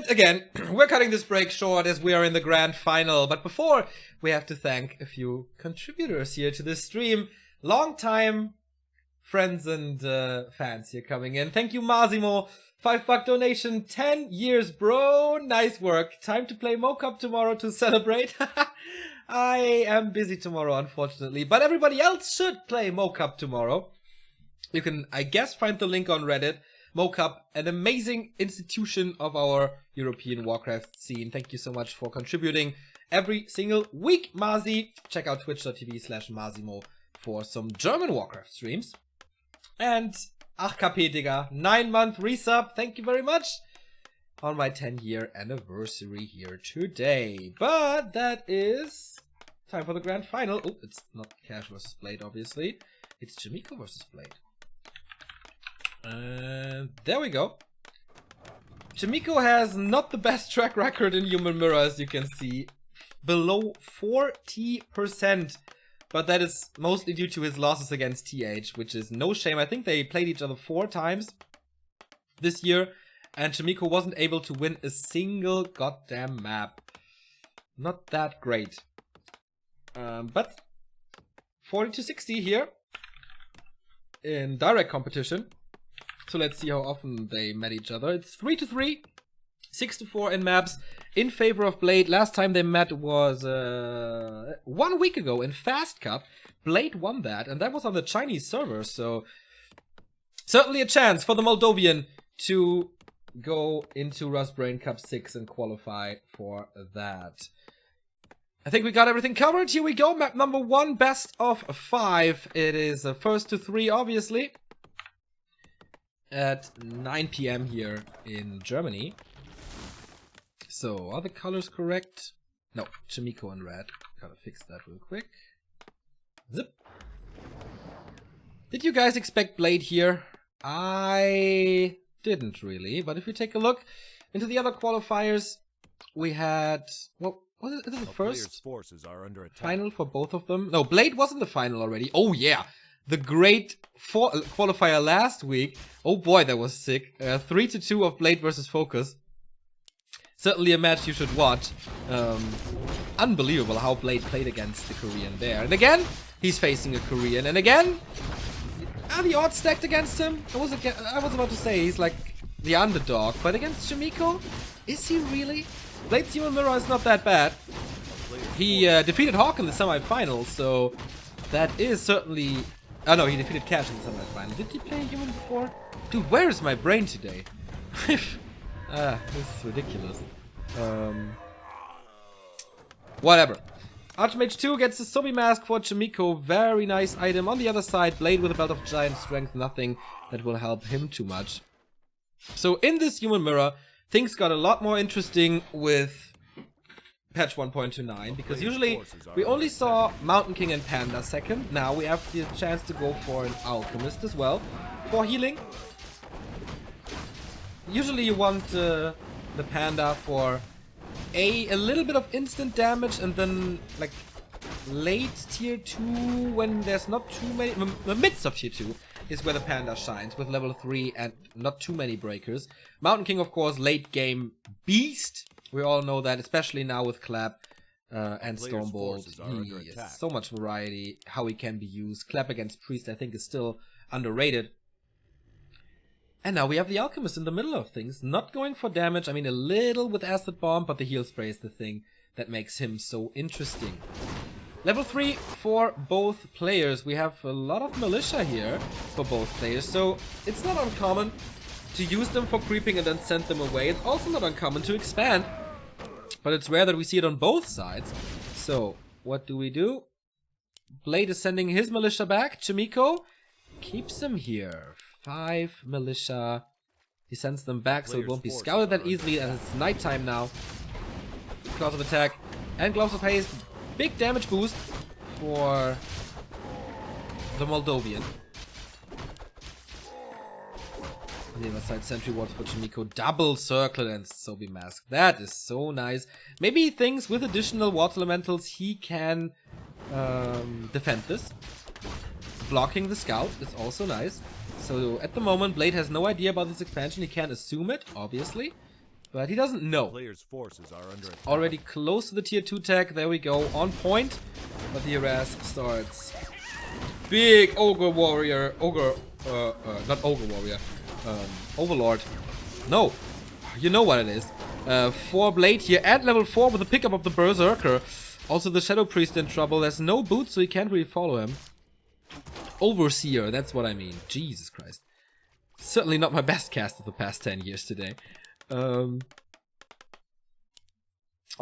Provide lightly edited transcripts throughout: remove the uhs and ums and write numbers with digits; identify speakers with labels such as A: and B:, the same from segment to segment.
A: again, we're cutting this break short as we are in the grand final. But before, we have to thank a few contributors here to this stream. Long-time friends and fans here coming in. Thank you, Massimo. $5 donation. 10 years, bro. Nice work. Time to play Mocap tomorrow to celebrate. I am busy tomorrow, unfortunately. But everybody else should play Mocap tomorrow. You can, I guess, find the link on Reddit. Mocap, an amazing institution of our European Warcraft scene. Thank you so much for contributing every single week, Mazi. Check out twitch.tv/Masimo for some German Warcraft streams. And KP, Digga, 9-month resub. Thank you very much on my 10-year anniversary here today. But that is time for the grand final. Oh, it's not Cash versus Blade, obviously. It's Chaemiko versus Blade. And there we go. Chaemiko has not the best track record in Human Mirror, as you can see. Below 40%. But that is mostly due to his losses against TH, which is no shame. I think they played each other 4 times this year. And Chaemiko wasn't able to win a single goddamn map. Not that great. But 40-60 here in direct competition. So let's see how often they met each other. It's 3-3, 6-4 in maps in favor of Blade. Last time they met was 1 week ago in Fast Cup. Blade won that, and that was on the Chinese server. So certainly a chance for the Moldovan to go into Rustbrain Cup 6 and qualify for that. I think we got everything covered. Here we go. Map number 1, best of 5. It is first to 3, obviously. At 9 PM here in Germany. So, are the colors correct? No, Chaemiko in red. Gotta fix that real quick. Zip. Did you guys expect Blade here? I didn't really, but if we take a look into the other qualifiers, we had, well, was it the first final for both of them? No, Blade was in the final already. Oh yeah, the great qualifier last week. Oh boy, that was sick. 3-2 of Blade versus Focus. Certainly a match you should watch. Unbelievable how Blade played against the Korean there. And again, he's facing a Korean. And again, are the odds stacked against him? I was about to say he's like the underdog. But against Chaemiko, is he really? Blade's Human Mirror is not that bad. He defeated Hawk in the semifinals, so that is certainly... Oh no, he defeated Cash in the semifinal. Did he play Human before? Dude, where is my brain today? This is ridiculous. Whatever. Archmage 2 gets the Sobi Mask for Chaemiko. Very nice item. On the other side, Blade with a Belt of Giant Strength. Nothing that will help him too much. So in this Human Mirror, things got a lot more interesting with patch 1.29. Because usually we only saw Mountain King and Panda second. Now we have the chance to go for an Alchemist as well. For healing. Usually you want the Panda for a little bit of instant damage, and then like late tier 2 when there's not too many, the midst of tier 2 is where the Panda shines with level 3 and not too many breakers. Mountain King, of course, late game beast. We all know that, especially now with Clap and Stormbolt. He has so much variety how he can be used. Clap against Priest I think is still underrated. And now we have the Alchemist in the middle of things, not going for damage. I mean, a little with Acid Bomb, but the heal spray is the thing that makes him so interesting. Level 3 for both players. We have a lot of Militia here for both players, so it's not uncommon to use them for creeping and then send them away. It's also not uncommon to expand, but it's rare that we see it on both sides. So, what do? Blade is sending his Militia back. Chaemiko keeps him here. 5 Militia. He sends them back so it won't be scouted that easily, as it's nighttime now. Gloves of Attack and Gloves of Haste. Big damage boost for the Moldovan. On the other side, Sentry Ward for Chaemiko. Double Circle and Sobi Mask. That is so nice. Maybe he thinks with additional Water Elementals he can defend this. Blocking the Scout is also nice. So at the moment, Blade has no idea about this expansion. He can't assume it, obviously. But he doesn't know.
B: Player's forces are under attack.
A: Already close to the tier 2 tech. There we go. On point. But the harass starts. Big ogre warrior. Not ogre warrior. Overlord. No. You know what it is. 4 blade here at level 4 with the pickup of the berserker. Also the shadow priest in trouble. There's no boots, so he can't really follow him. Overseer, that's what I mean. Jesus Christ. Certainly not my best cast of the past 10 years today. Of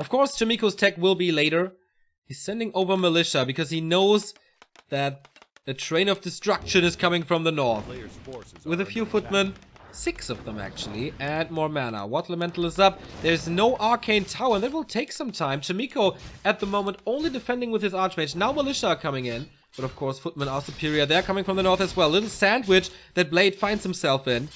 A: course, Chaemiko's tech will be later. He's sending over militia because he knows that a train of destruction is coming from the north. With a few footmen, 6 of them actually, and more mana. Water Elemental is up. There's no arcane tower, and that will take some time. Chaemiko, at the moment, only defending with his archmage. Now militia are coming in. But of course, footmen are superior. They're coming from the north as well. Little sandwich that Blade finds himself in.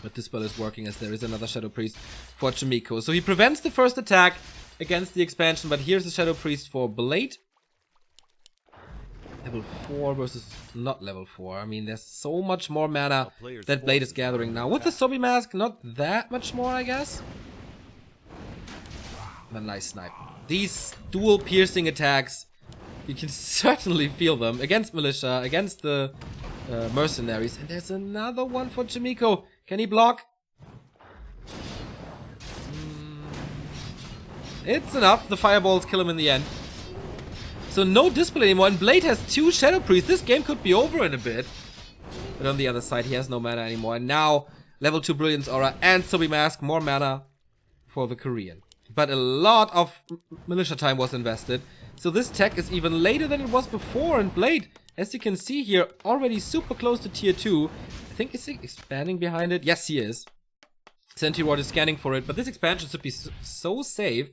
A: But this spell is working as there is another Shadow Priest for Chaemiko. So he prevents the first attack against the expansion. But here's the Shadow Priest for Blade. Level 4 versus not level 4. I mean, there's so much more mana that Blade is gathering now. With the Sobi Mask, not that much more, I guess. A nice snipe. These dual piercing attacks, you can certainly feel them against militia, against the mercenaries. And there's another one for Chaemiko. Can he block? It's enough. The fireballs kill him in the end. So no display anymore. And Blade has 2 Shadow Priests. This game could be over in a bit. But on the other side, he has no mana anymore. And now, level 2 Brilliance Aura and Sobi Mask. More mana for the Korean. But a lot of militia time was invested. So this tech is even later than it was before. And Blade, as you can see here, already super close to tier 2. I think, is he expanding behind it? Yes, he is. Sentry Ward is scanning for it. But this expansion should be so safe.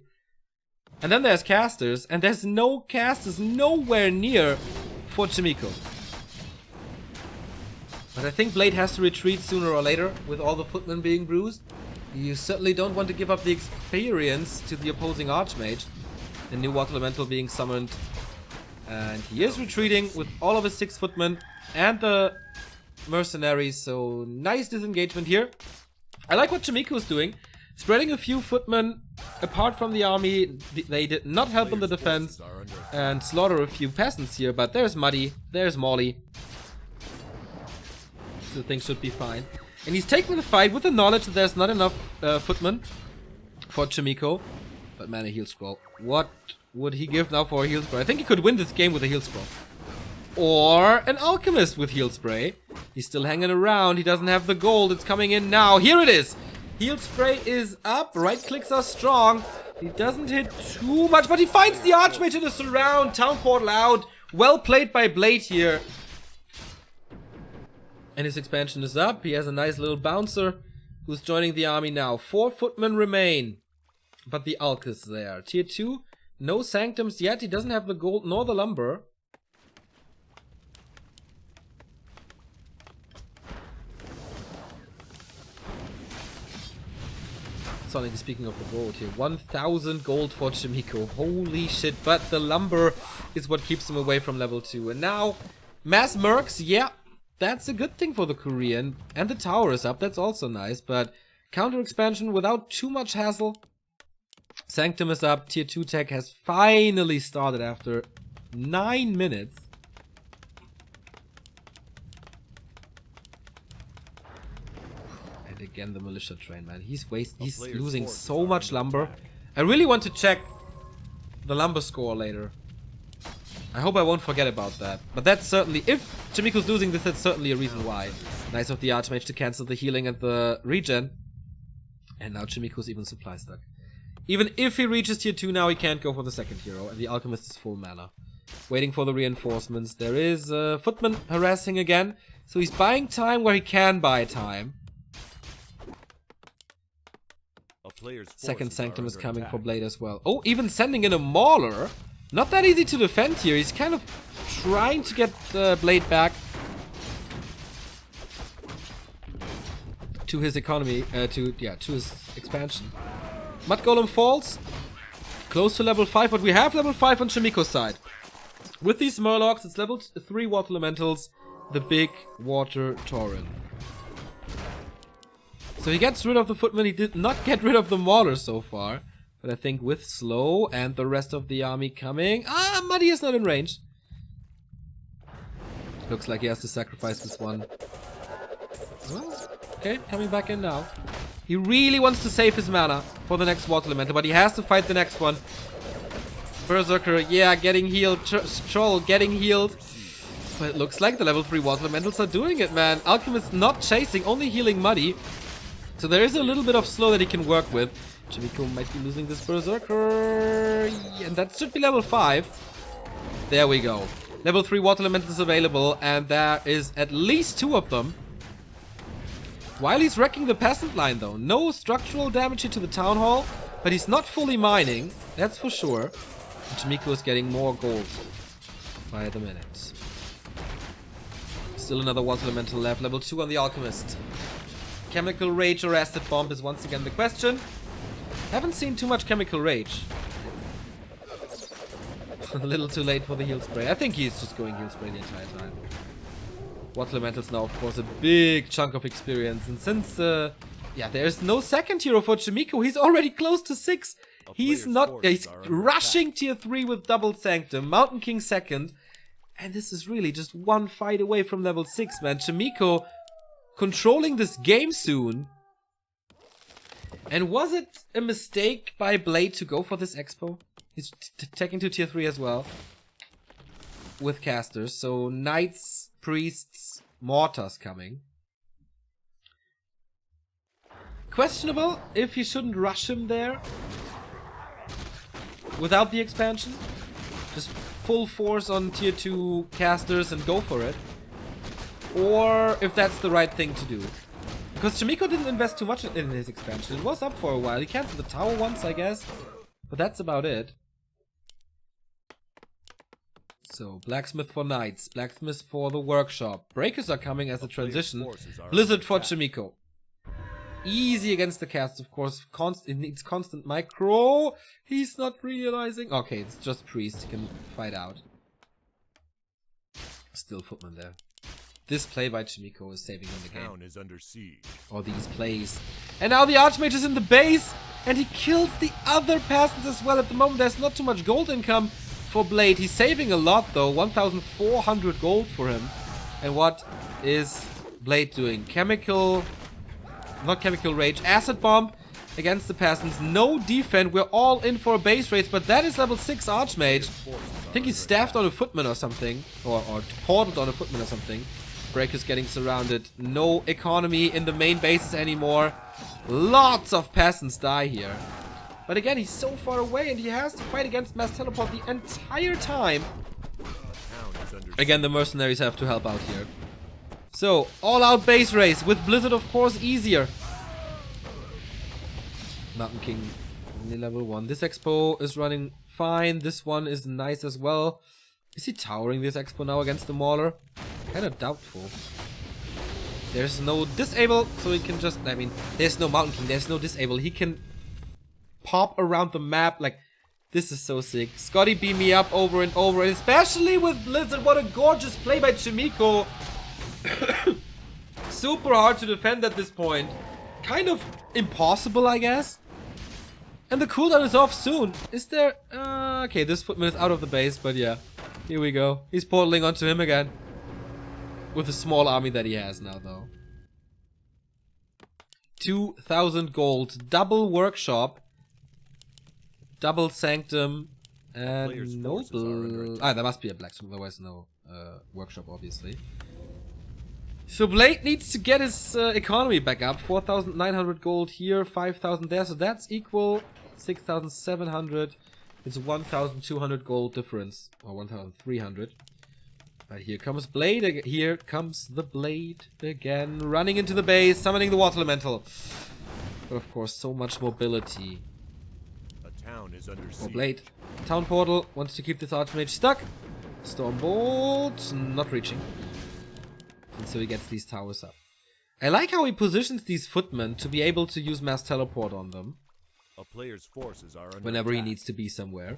A: And then there's casters. And there's no casters nowhere near for Chaemiko. But I think Blade has to retreat sooner or later with all the footmen being bruised. You certainly don't want to give up the experience to the opposing Archmage. The new Water Elemental being summoned. And he is retreating with all of his 6 footmen and the mercenaries. So nice disengagement here. I like what Chaemiko is doing. Spreading a few footmen apart from the army. They did not help in the defense. And slaughter a few peasants here. But there's Muddy. There's Molly. So things should be fine. And he's taking the fight with the knowledge that there's not enough footmen for Chaemiko. But man, a heal scroll. What would he give now for a heal spray? I think he could win this game with a heal scroll. Or an alchemist with heal spray. He's still hanging around. He doesn't have the gold. It's coming in now. Here it is. Heal spray is up. Right clicks are strong. He doesn't hit too much, but he finds the Archmage in the surround. Town portal out. Well played by Blade here. And his expansion is up. He has a nice little bouncer who's joining the army now. 4 footmen remain. But the Alk is there. Tier 2, no sanctums yet. He doesn't have the gold nor the lumber. Sonic, speaking of the gold here. 1,000 gold for Chaemiko. Holy shit. But the lumber is what keeps him away from level 2. And now, mass mercs. Yeah, that's a good thing for the Korean. And the tower is up. That's also nice. But counter expansion without too much hassle. Sanctum is up. Tier 2 tech has finally started after 9 minutes. And again the militia train, man. He's losing so much lumber. I really want to check the lumber score later. I hope I won't forget about that. But that's certainly, if Chaemiko's losing this, that's certainly a reason why. Nice of the Archmage to cancel the healing and the regen. And now Chaemiko's even supply stuck. Even if he reaches tier 2 now, he can't go for the second hero. And the Alchemist is full mana. Waiting for the reinforcements. There is footman harassing again. So he's buying time where he can buy time. Second Sanctum is coming for Blade as well. Oh, even sending in a Mauler. Not that easy to defend here. He's kind of trying to get Blade back to his economy, to his expansion. Mud Golem falls. Close to level 5, but we have level 5 on Chaemiko's side. With these Murlocs, it's level 3 Water Elementals, the big Water Tauren. So he gets rid of the footman. He did not get rid of the mauler so far. But I think with slow and the rest of the army coming... Ah, Muddy is not in range. Looks like he has to sacrifice this one. Well, okay, coming back in now. He really wants to save his mana for the next water elemental, but he has to fight the next one. Berserker, yeah, getting healed. Troll getting healed. But it looks like the level 3 water elementals are doing it, man. Alchemist not chasing, only healing Muddy. So there is a little bit of slow that he can work with. Chaemiko might be losing this Berserker. Yeah, and that should be level 5. There we go. Level 3 water elementals available, and there is at least 2 of them. While he's wrecking the peasant line though. No structural damage here to the town hall, but he's not fully mining, that's for sure. And Chaemiko is getting more gold by the minute. Still another water elemental left, level 2 on the alchemist. Chemical rage or acid bomb is once again the question. Haven't seen too much chemical rage. A little too late for the heal spray. I think he's just going heal spray the entire time. Water elementals now, of course, a big chunk of experience. And since, yeah, there's no second hero for Chaemiko, he's already close to 6. He's not, he's rushing tier 3 with double sanctum. Mountain King second. And this is really just one fight away from level 6, man. Chaemiko controlling this game soon. And was it a mistake by Blade to go for this expo? He's taking to tier 3 as well. With casters. So knights, priests, mortars coming. Questionable if he shouldn't rush him there. Without the expansion. Just full force on tier 2 casters and go for it. Or if that's the right thing to do. Because Chaemiko didn't invest too much in his expansion. It was up for a while. He canceled the tower once, I guess. But that's about it. So, blacksmith for knights. Blacksmith for the workshop. Breakers are coming as a transition. Blizzard for Chaemiko. Easy against the cast, of course. It needs constant micro. He's not realizing. Okay, it's just priest. He can fight out. Still footman there. This play by Chaemiko is saving him the game.
B: Town is under siege.
A: Or these plays. And now the Archmage is in the base. And he kills the other peasants as well. At the moment, there's not too much gold income for Blade. He's saving a lot, though. 1,400 gold for him. And what is Blade doing? Not chemical rage. Acid bomb against the peasants. No defense. We're all in for a base race. But that is level 6 Archmage. I think he's staffed on a footman or something. Or portaled on a footman or something. Breaker's getting surrounded. No economy in the main bases anymore. Lots of peasants die here. But again, he's so far away and he has to fight against mass teleport the entire time. Again, the mercenaries have to help out here. So, all-out base race with Blizzard, of course, easier. Mountain King, only level 1. This expo is running fine. This one is nice as well. Is he towering this expo now against the Mauler? Kind of doubtful. There's no disable, so he can just... I mean, there's no Mountain King, there's no disable. He can pop around the map. Like, this is so sick. Scotty beam me up over and over. And especially with Blizzard. What a gorgeous play by Chaemiko. Super hard to defend at this point. Kind of impossible, I guess. And the cooldown is off soon. Is there... okay, this footman is out of the base, but yeah. Here we go. He's portaling onto him again. With the small army that he has now, though. 2,000 gold. Double workshop. Double sanctum. And noble. Ah, there must be a blacksmith, otherwise no workshop, obviously. So Blade needs to get his economy back up. 4,900 gold here, 5,000 there. So that's equal 6,700. It's 1,200 gold difference. Or 1,300. But here comes Blade. Here comes the Blade again. Running into the base, summoning the water elemental. But of course, so much mobility.
B: A town is under siege.
A: For Blade. Town portal wants to keep this Archmage stuck. Stormbolt not reaching. And so he gets these towers up. I like how he positions these footmen to be able to use mass teleport on them.
B: A player's forces are under
A: whenever attack. He needs to be somewhere.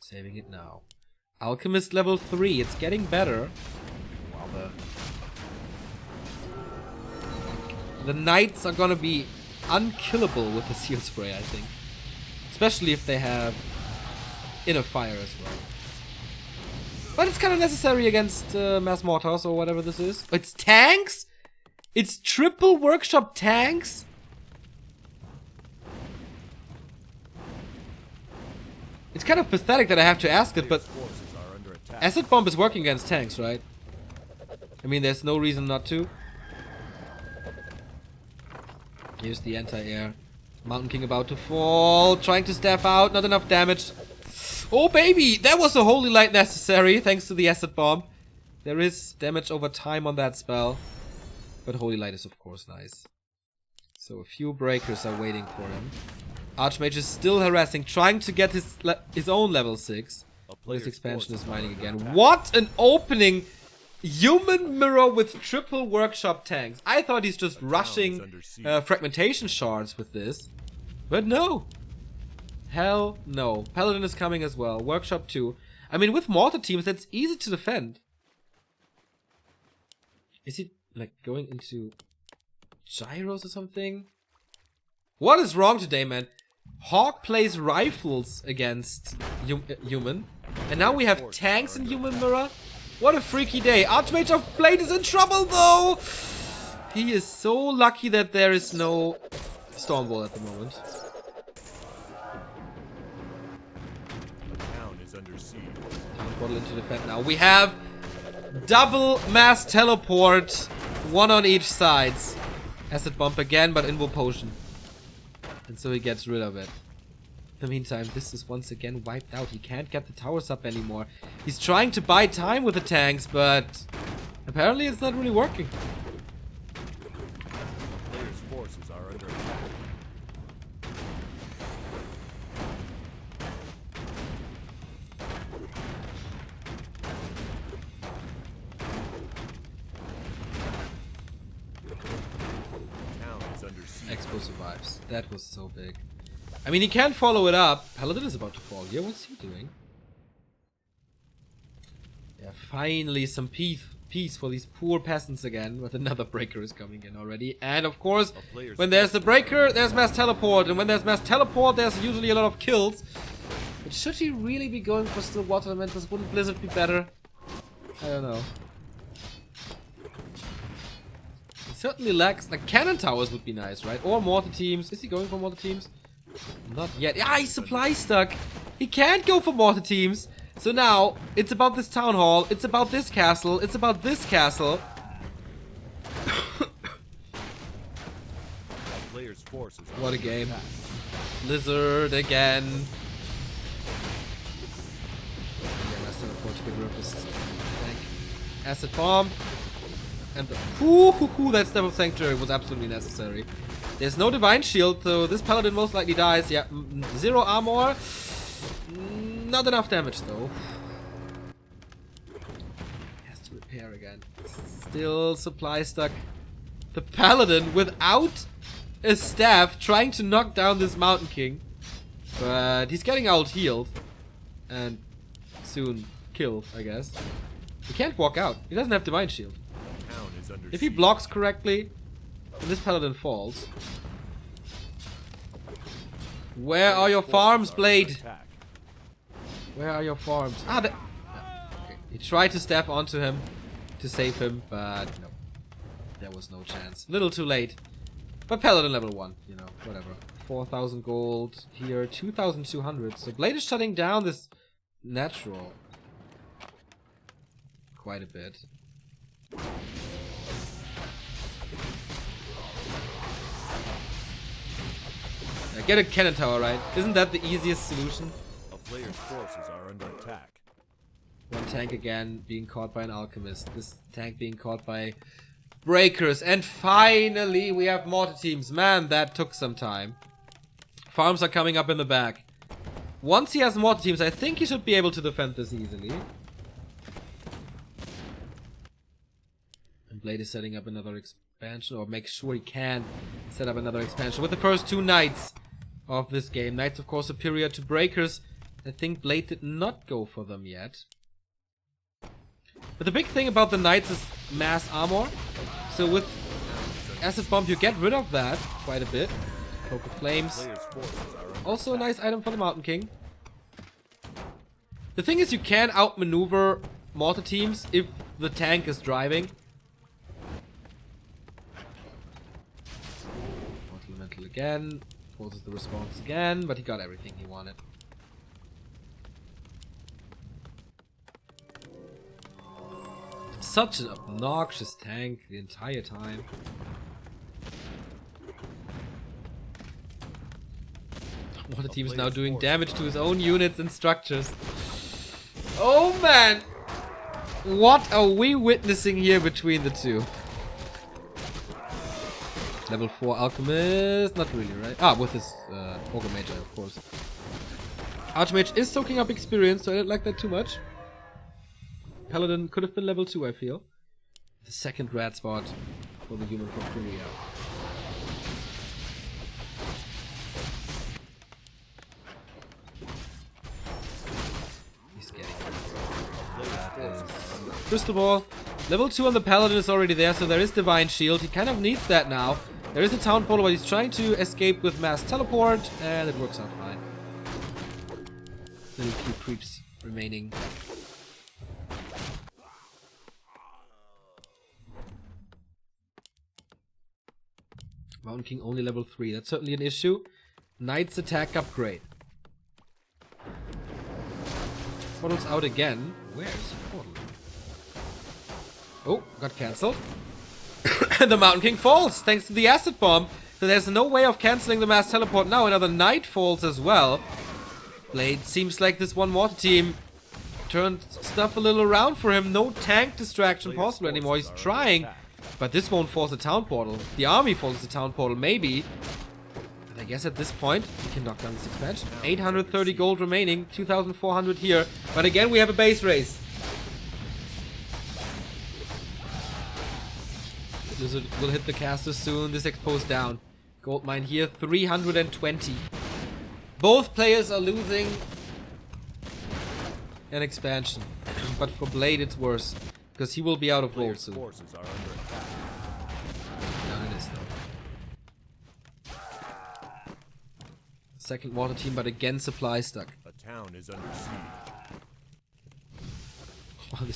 A: Saving it now. Alchemist level 3. It's getting better. Wow, The Knights are gonna be unkillable with the Seal Spray, I think. Especially if they have Inner Fire as well. But it's kind of necessary against Mass Mortars or whatever this is. It's tanks? It's triple workshop tanks? It's kind of pathetic that I have to ask it, but Acid Bomb is working against tanks, right? I mean, there's no reason not to. Here's the anti-air. Mountain King about to fall. Trying to step out. Not enough damage. Oh, baby! That was a Holy Light necessary, thanks to the Acid Bomb. There is damage over time on that spell. But Holy Light is, of course, nice. So a few breakers are waiting for him. Archmage is still harassing, trying to get his own level 6. This expansion is mining again. What an opening! Human Mirror with triple workshop tanks. I thought he's just rushing fragmentation shards with this. But no. Hell no. Paladin is coming as well. Workshop 2. I mean, with mortar teams, that's easy to defend. Is he, like, going into gyros or something? What is wrong today, man? Hawk plays rifles against human. And now we have tanks in Human Mirror. What a freaky day. Archmage of Blade is in trouble, though. He is so lucky that there is no Stormwall at the moment.
B: The town is under siege.
A: Town portal into defend now. We have double mass teleport. One on each sides. Acid Bomb again, but Invo Potion. And so he gets rid of it. In the meantime, this is once again wiped out. He can't get the towers up anymore. He's trying to buy time with the tanks, but apparently it's not really working.
B: Players' forces are under attack. Town is under siege.
A: Expo survives. That was so big. I mean, he can't follow it up. Paladin is about to fall here. What's he doing? Yeah, finally some peace for these poor peasants again. But another breaker is coming in already. And of course, when there's the breaker, there's mass teleport. And when there's mass teleport, there's usually a lot of kills. But should he really be going for still water elementals? Wouldn't Blizzard be better? I don't know. He certainly lacks... Like, cannon towers would be nice, right? Or mortar teams. Is he going for mortar teams? Not yet. Ah, he's supply stuck. He can't go for mortar teams. So now, it's about this town hall. It's about this castle. It's about this castle.
B: Players' forces.
A: What a game. Blizzard again. Yeah, let's teleport to get rid of this tank. Acid Bomb. And the that Step of Sanctuary was absolutely necessary. There's no Divine Shield, so this Paladin most likely dies. Yeah, 0 armor. Not enough damage, though. Has to repair again. Still supply stuck. The Paladin without a staff trying to knock down this Mountain King. But he's getting out healed. And soon killed, I guess. He can't walk out. He doesn't have Divine Shield. If he blocks correctly, then this Paladin falls. Where are your farms, Blade? Where are your farms? Ah, okay. He tried to step onto him to save him, but no. There was no chance. Little too late. But Paladin level 1, you know, whatever. 4,000 gold here, 2,200. So Blade is shutting down this natural quite a bit. Get a cannon tower, right? Isn't that the easiest solution?
B: A player's forces are under attack.
A: One tank again being caught by an alchemist. This tank being caught by breakers. And finally we have mortar teams. Man, that took some time. Farms are coming up in the back. Once he has mortar teams, I think he should be able to defend this easily. And Blade is setting up another expansion, or make sure he can set up another expansion with the first 2 knights of this game. Knights, of course, superior to breakers. I think Blade did not go for them yet. But the big thing about the knights is mass armor. So with Acid Bomb, you get rid of that quite a bit. Cloak of Flames.
B: Player's forces are under
A: Also a nice item for the Mountain King. The thing is, you can outmaneuver mortar teams if the tank is driving. Mortal Elemental again. Forces the response again, but he got everything he wanted. Such an obnoxious tank the entire time. Mortar team is now doing damage to his own units and structures. Oh man! What are we witnessing here between the two? Level 4 Alchemist, not really, right? Ah, with his Ogre Mage, of course. Archmage is soaking up experience, so I don't like that too much. Paladin could have been level 2, I feel. The second red spot for the human from Korea. He's getting it. Crystal Ball. Level 2 on the Paladin is already there, so there is Divine Shield. He kind of needs that now. There is a Town Portal, but he's trying to escape with Mass Teleport, and it works out fine. Little few creeps remaining. Mountain King only level 3. That's certainly an issue. Knight's attack upgrade. Portal's out again. Where is the portal? Oh, got cancelled. And the Mountain King falls thanks to the Acid Bomb. So there's no way of cancelling the Mass Teleport now. Another Knight falls as well. Blade seems like this one mortar team turned stuff a little around for him. No tank distraction possible anymore. He's trying. But this won't force a Town Portal. The army forces the Town Portal, maybe. But I guess at this point, we can knock down this expansion. 830 gold remaining, 2,400 here. But again, we have a base race. Blizzard will hit the caster soon. This exposed down. Gold mine here, 320. Both players are losing an expansion. But for Blade, it's worse. Because he will be out of gold soon.
B: forces are under attack.
A: Down it is though. Second water team, but again supply stuck.
B: A town is under siege.
A: Wow,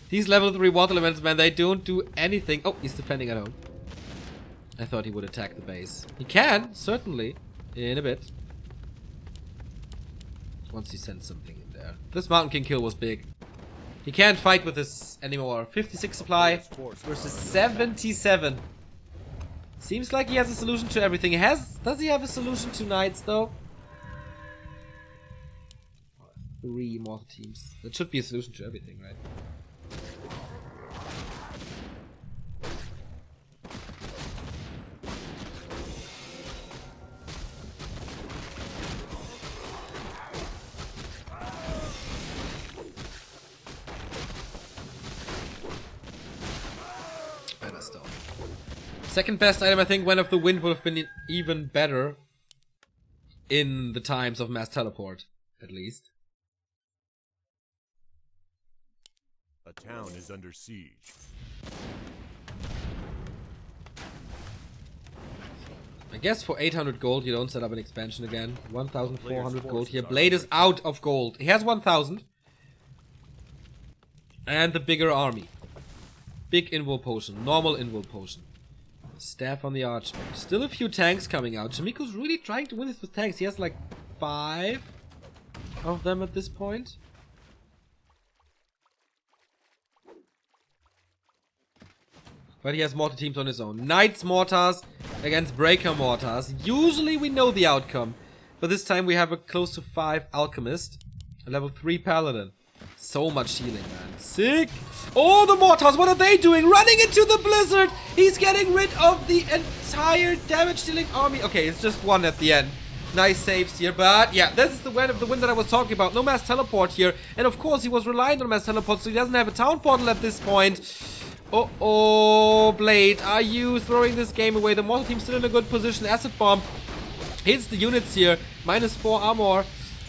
A: these level 3 water elements, man, they don't do anything. Oh, he's defending at home. I thought he would attack the base. He can, certainly, in a bit. Once he sends something in there. This Mountain King kill was big. He can't fight with this anymore. 56 supply versus 77. Seems like he has a solution to everything. Does he have a solution to Knights though? 3 more teams. That should be a solution to everything, right? Second best item, I think, When of the Wind would have been even better in the times of Mass Teleport, at least.
B: A town is under siege.
A: I guess for 800 gold you don't set up an expansion again. 1,400 gold here. Blade is out of gold. He has 1,000. And the bigger army. Big invul potion. Normal invul potion. Staff on the Archmage. Still a few tanks coming out. Chaemiko's really trying to win this with tanks. He has like 5 of them at this point. But he has mortar teams on his own. Knights mortars against breaker mortars. Usually we know the outcome. But this time we have a close to 5 alchemist. A level 3 paladin. So much healing, man. Sick! Oh, the mortars, what are they doing? Running into the blizzard! He's getting rid of the entire damage-dealing army. Okay, it's just one at the end. Nice saves here, but yeah, this is the When of the Wind that I was talking about. No Mass Teleport here. And of course, he was reliant on Mass Teleport, so he doesn't have a Town Portal at this point. Oh, Blade, are you throwing this game away? The mortar team's still in a good position. Acid Bomb hits the units here. -4 armor.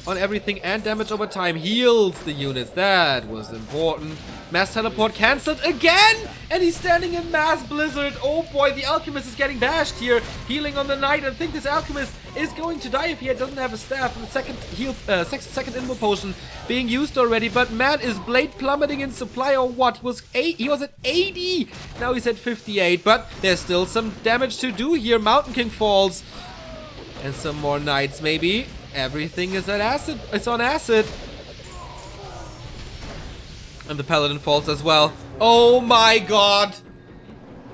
A: on everything and damage over time. Heals the units. That was important. Mass teleport cancelled again! And he's standing in Mass Blizzard. Oh boy, the Alchemist is getting bashed here. Healing on the Knight. I think this Alchemist is going to die if he doesn't have a staff. And the second heal, second Invo potion being used already. But man, is Blade plummeting in supply or what? He was at 80. Now he's at 58. But there's still some damage to do here. Mountain King falls. And some more Knights maybe. Everything is at acid. It's on acid. And the Paladin falls as well. Oh my god!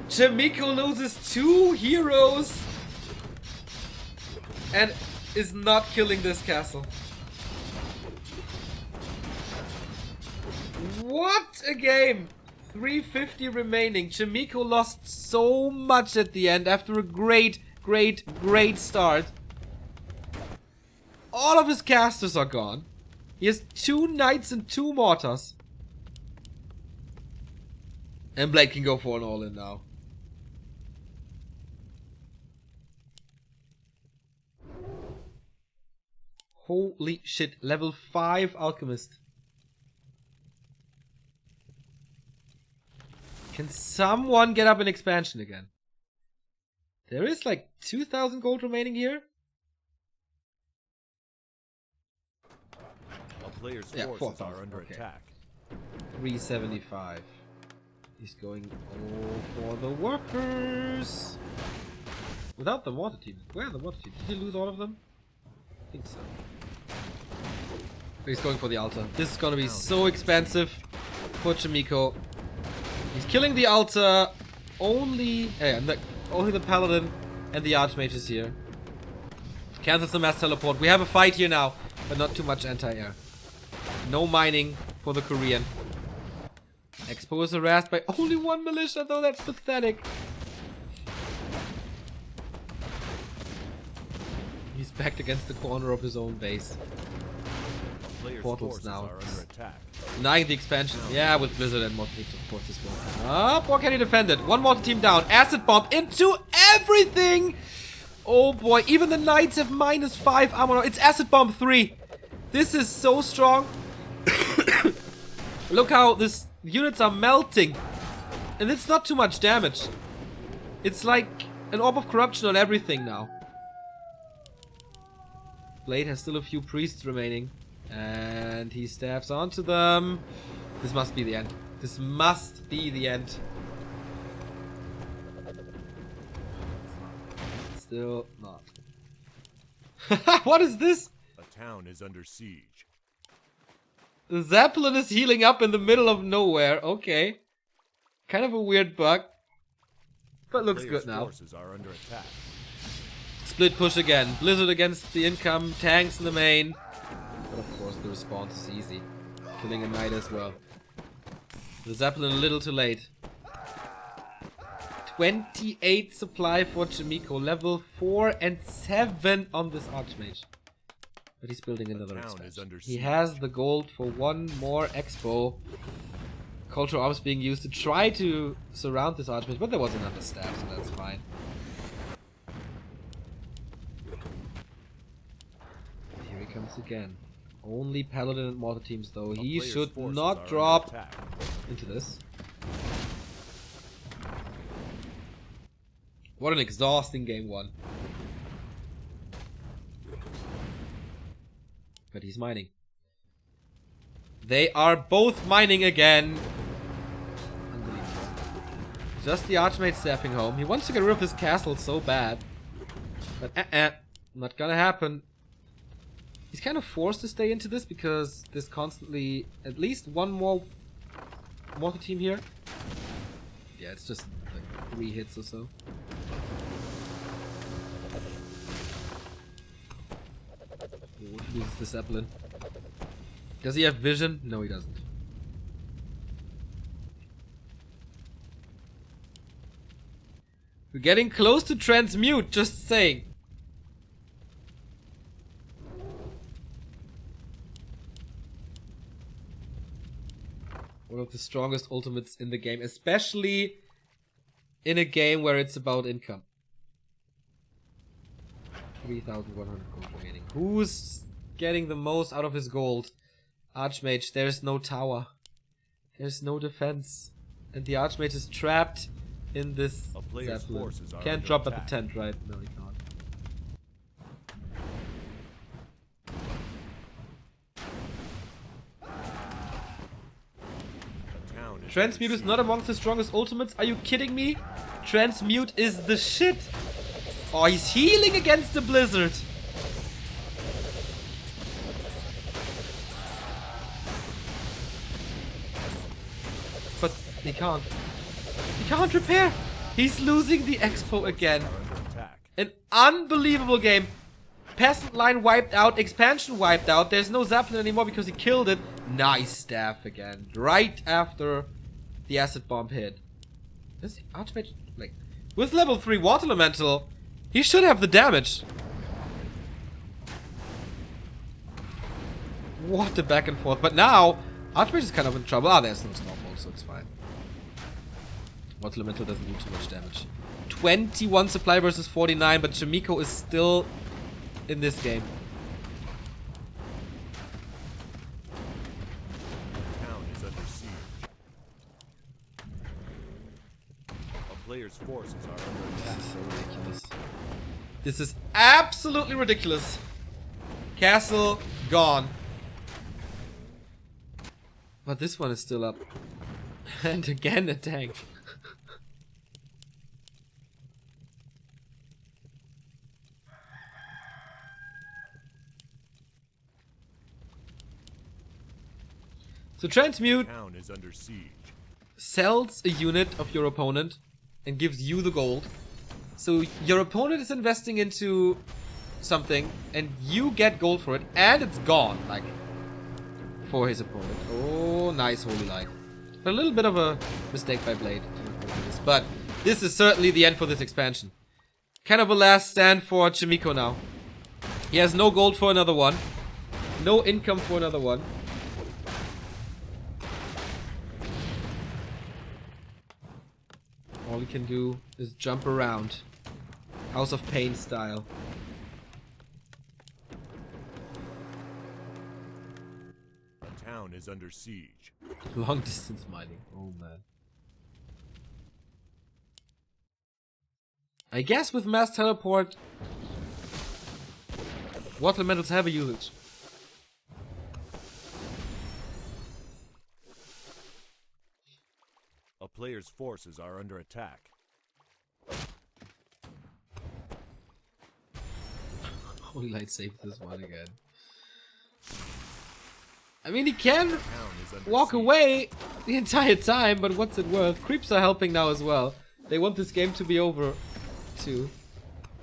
A: Chaemiko loses 2 heroes and is not killing this castle. What a game! 350 remaining. Chaemiko lost so much at the end after a great start. All of his casters are gone. He has 2 Knights and 2 Mortars. And Blade can go for an all-in now. Holy shit, level 5 Alchemist. Can someone get up an expansion again? There is like 2,000 gold remaining here.
B: A player's forces
A: 4,000,
B: are under
A: okay.
B: attack.
A: 375. He's going for the workers. Without the water team. Where are the water team? Did he lose all of them? I think so. He's going for the altar. This is gonna be so expensive for Chaemiko. He's killing the altar. Only the Paladin and the Archmage is here. Cancels the mass teleport. We have a fight here now, but not too much anti-air. No mining for the Korean. Expo is harassed by only 1 militia, though. That's pathetic. He's backed against the corner of his own base. Portals now. Denying the expansion. Yeah, with Blizzard and more teams, of course, this will. Up, or can he defend it? 1 mortar team down. Acid bomb into everything! Oh boy, even the Knights have -5 armor. It's Acid Bomb 3. This is so strong. Look how this units are melting. And it's not too much damage. It's like an Orb of Corruption on everything now. Blade has still a few priests remaining. And he stabs onto them. This must be the end. This must be the end. Still not. What is this?
B: A town is under siege.
A: The Zeppelin is healing up in the middle of nowhere. Okay. Kind of a weird bug. But looks good now.
B: Forces are under attack.
A: Split push again. Blizzard against the income. Tanks in the main. But of course the response is easy. Killing a knight as well. The Zeppelin a little too late. 28 supply for Chaemiko. Level 4 and 7 on this Archmage. But he's building another expansion. He has the gold for 1 more expo. Cultural arms being used to try to surround this Archmage, but there was another stab, so that's fine. Here he comes again. Only Paladin and Mortar teams though. He should not drop into this. What an exhausting game 1. But he's mining. They are both mining again. Unbelievable. Just the Archmage staffing home. He wants to get rid of this castle so bad. But not gonna happen. He's kind of forced to stay into this because there's constantly at least 1 more mortar team here. Yeah, it's just like 3 hits or so. He loses the Zeppelin. Does he have vision? No, he doesn't. We're getting close to transmute, just saying. One of the strongest ultimates in the game, especially in a game where it's about income. 3,100 gold remaining. Who's getting the most out of his gold. Archmage, there's no tower. There's no defense. And the Archmage is trapped in this Zeppelin. Can't drop at the tent, right? No, he can't. Transmute is not amongst the strongest ultimates. Are you kidding me? Transmute is the shit. Oh, he's healing against the blizzard. But he can't. He can't repair. He's losing the expo again. An unbelievable game. Peasant line wiped out. Expansion wiped out. There's no Zeppelin anymore because he killed it. Nice staff again. Right after the acid bomb hit. Is the Archmage, like, with level 3 Water Elemental, he should have the damage. What a back and forth. But now, Archmage is kind of in trouble. Ah, there's no snowball, so it's fine. Water Elemental doesn't do too much damage. 21 supply versus 49, but Chaemiko is still in this game.
B: Players' forces are under attack.
A: This is so ridiculous. This is absolutely ridiculous. Castle gone. But this one is still up. And again a tank. So Transmute
B: Town is under siege.
A: sells a unit of your opponent and gives you the gold. So your opponent is investing into something and you get gold for it and it's gone, like, for his opponent. Oh, nice Holy Light. A little bit of a mistake by Blade, but this is certainly the end for this expansion. Kind of a last stand for Chaemiko now. He has no gold for another one. No income for another one. All he can do is jump around. House of Pain style.
B: The town is under siege.
A: Long distance mining. Oh man. I guess with mass teleport, Water Elementals have a usage.
B: A player's forces are under attack.
A: Holy Light saved this one again. I mean, he can walk away the entire time, but what's it worth? Creeps are helping now as well. They want this game to be over, too.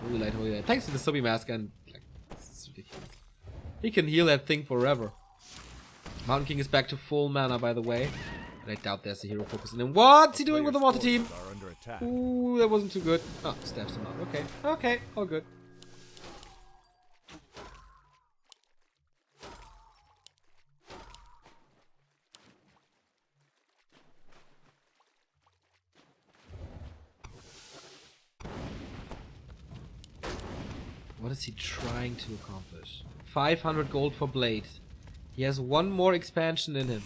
A: Holy Light, Holy Light. Thanks to the Subby Mask, and like, it's ridiculous. He can heal that thing forever. Mountain King is back to full mana, by the way. And I doubt there's a hero focus in him. What's he doing with the water team? Ooh, that wasn't too good. Oh, stabs him out. Okay, okay, all good. What is he trying to accomplish? 500 gold for Blade. He has one more expansion in him.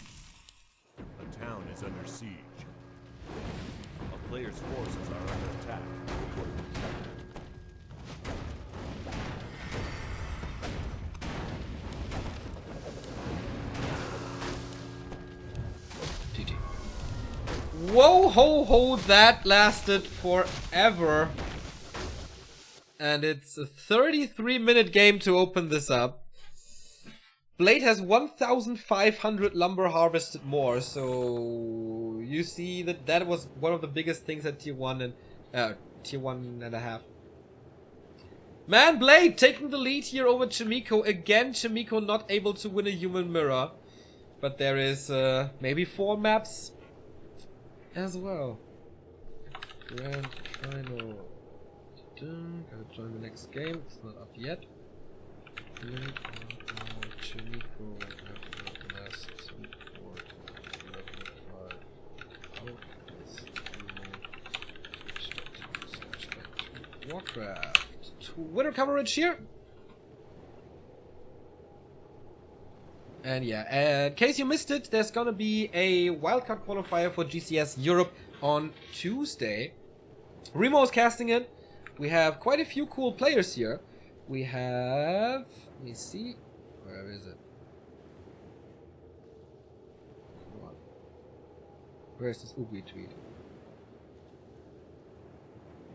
B: The town is under siege. A player's forces are under attack.
A: GG. Whoa ho ho, that lasted forever. And it's a 33-minute game to open this up. Blade has 1,500 lumber harvested more, so you see that that was one of the biggest things at tier 1 and tier 1.5. Man, Blade taking the lead here over Chaemiko. Again, Chaemiko not able to win a human mirror, but there is maybe 4 maps as well. Grand final. Gotta join the next game. It's not up yet. Chaemiko last report Warcraft. Twitter coverage here. And yeah, in case you missed it, there's gonna be a wildcard qualifier for GCS Europe on Tuesday. Remo is casting it. We have quite a few cool players here. We have... let me see. Where is it? Come on. Where's this Ubi tweet?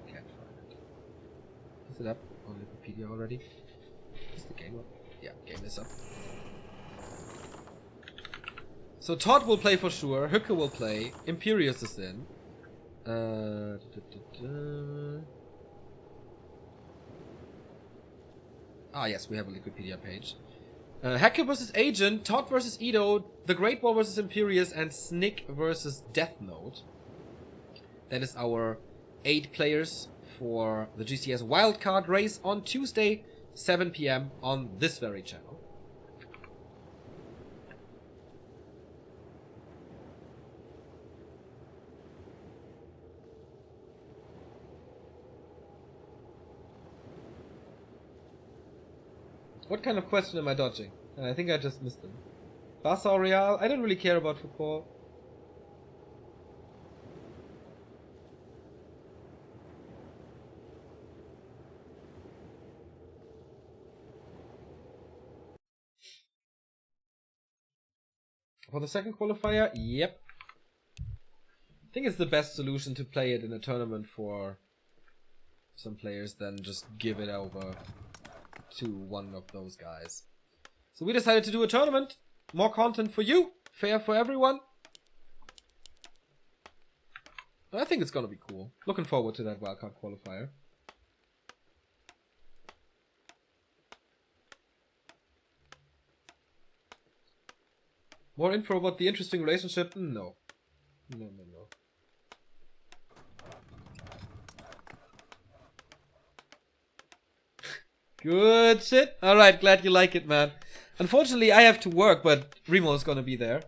A: Can't find it. Is it up on Wikipedia already? Is the game up? Yeah, game is up. So Todd will play for sure. Hücke will play. Imperius is in. Ah, yes, we have a Wikipedia page. Hecke versus Agent, Todd versus Edo, The Great Wall versus Imperius, and Snick versus Death Note. That is our 8 players for the GCS wildcard race on Tuesday, 7 PM on this very channel. What kind of question am I dodging? I think I just missed them. Barca Real? I don't really care about football. For the second qualifier? Yep. I think it's the best solution to play it in a tournament for some players than just give it over to one of those guys. So we decided to do a tournament. More content for you. Fair for everyone. I think it's gonna be cool. Looking forward to that wildcard qualifier. More info about the interesting relationship? No. No. Good shit. Alright, glad you like it, man. Unfortunately, I have to work, but Remo is gonna be there.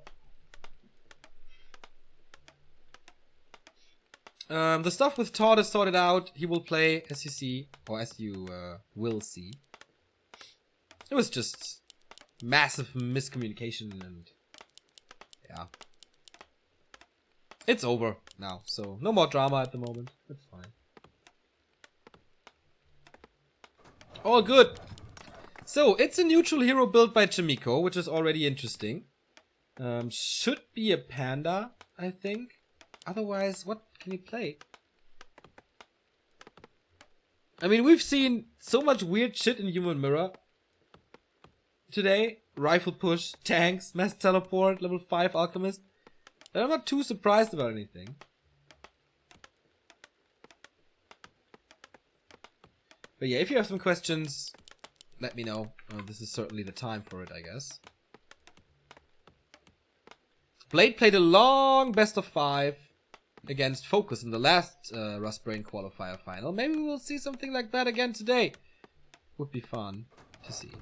A: The stuff with Todd is sorted out. He will play, as you see, or as you will see. It was just massive miscommunication and... yeah. It's over now, so no more drama at the moment. That's fine. All good. So, it's a neutral hero built by Chaemiko, which is already interesting. Should be a panda, I think. Otherwise, what can he play? I mean, we've seen so much weird shit in Human Mirror today. Rifle push, tanks, mass teleport, level 5 alchemist. And I'm not too surprised about anything. But yeah, if you have some questions, let me know. This is certainly the time for it, I guess. Blade played a long best of 5 against Focus in the last Rustbrain qualifier final. Maybe we'll see something like that again today. Would be fun to see.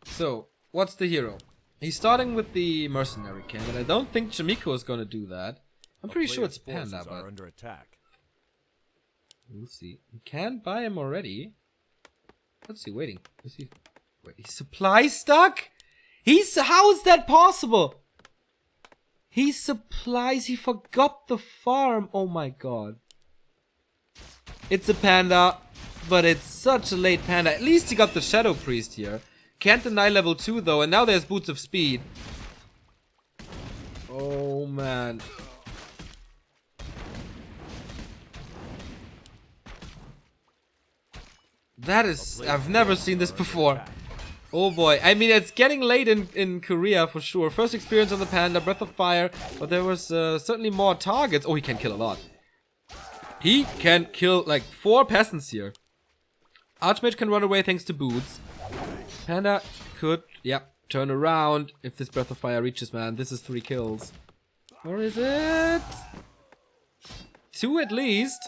A: So, what's the hero? He's starting with the mercenary camp, and I don't think Chaemiko is gonna do that. I'm pretty sure it's Panda, but
B: under attack.
A: We'll see. You can buy him already. What's he waiting? Is he? Wait, he's supply stuck? How is that possible? He supplies. He forgot the farm. Oh my god. It's a panda, but it's such a late panda. At least he got the Shadow Priest here. Can't deny level 2 though, and now there's Boots of Speed. Oh man. That is... I've never seen this before. Oh boy. I mean, it's getting late in Korea for sure. First experience on the panda, Breath of Fire, but there was certainly more targets. Oh, he can kill a lot. He can kill like 4 peasants here. Archmage can run away thanks to Boots. Panda could, turn around if this Breath of Fire reaches, man. This is 3 kills. Where is it? 2 at least.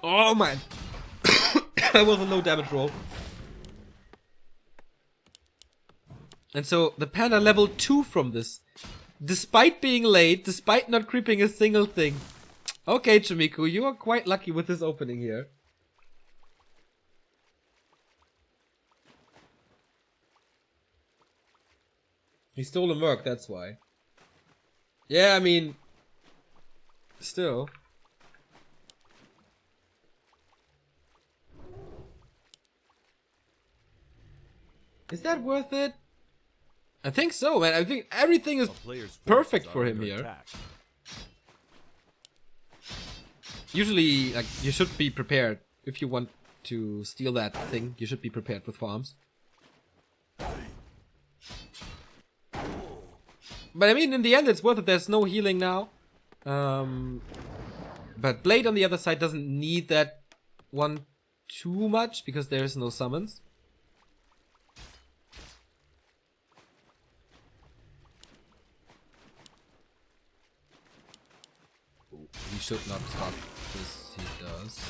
A: Oh, man. That was a low damage roll. And so the Panda level 2 from this. Despite being late, despite not creeping a single thing. Okay, Chaemiko, you are quite lucky with this opening here. He stole a Merc, that's why. Yeah, I mean... Still. Is that worth it? I think so, man. I think everything is perfect for him here. Usually, like, you should be prepared. If you want to steal that thing, you should be prepared with farms. But I mean, in the end, it's worth it. There's no healing now. But Blade on the other side doesn't need that one too much because there is no summons. He should not stop this, he does.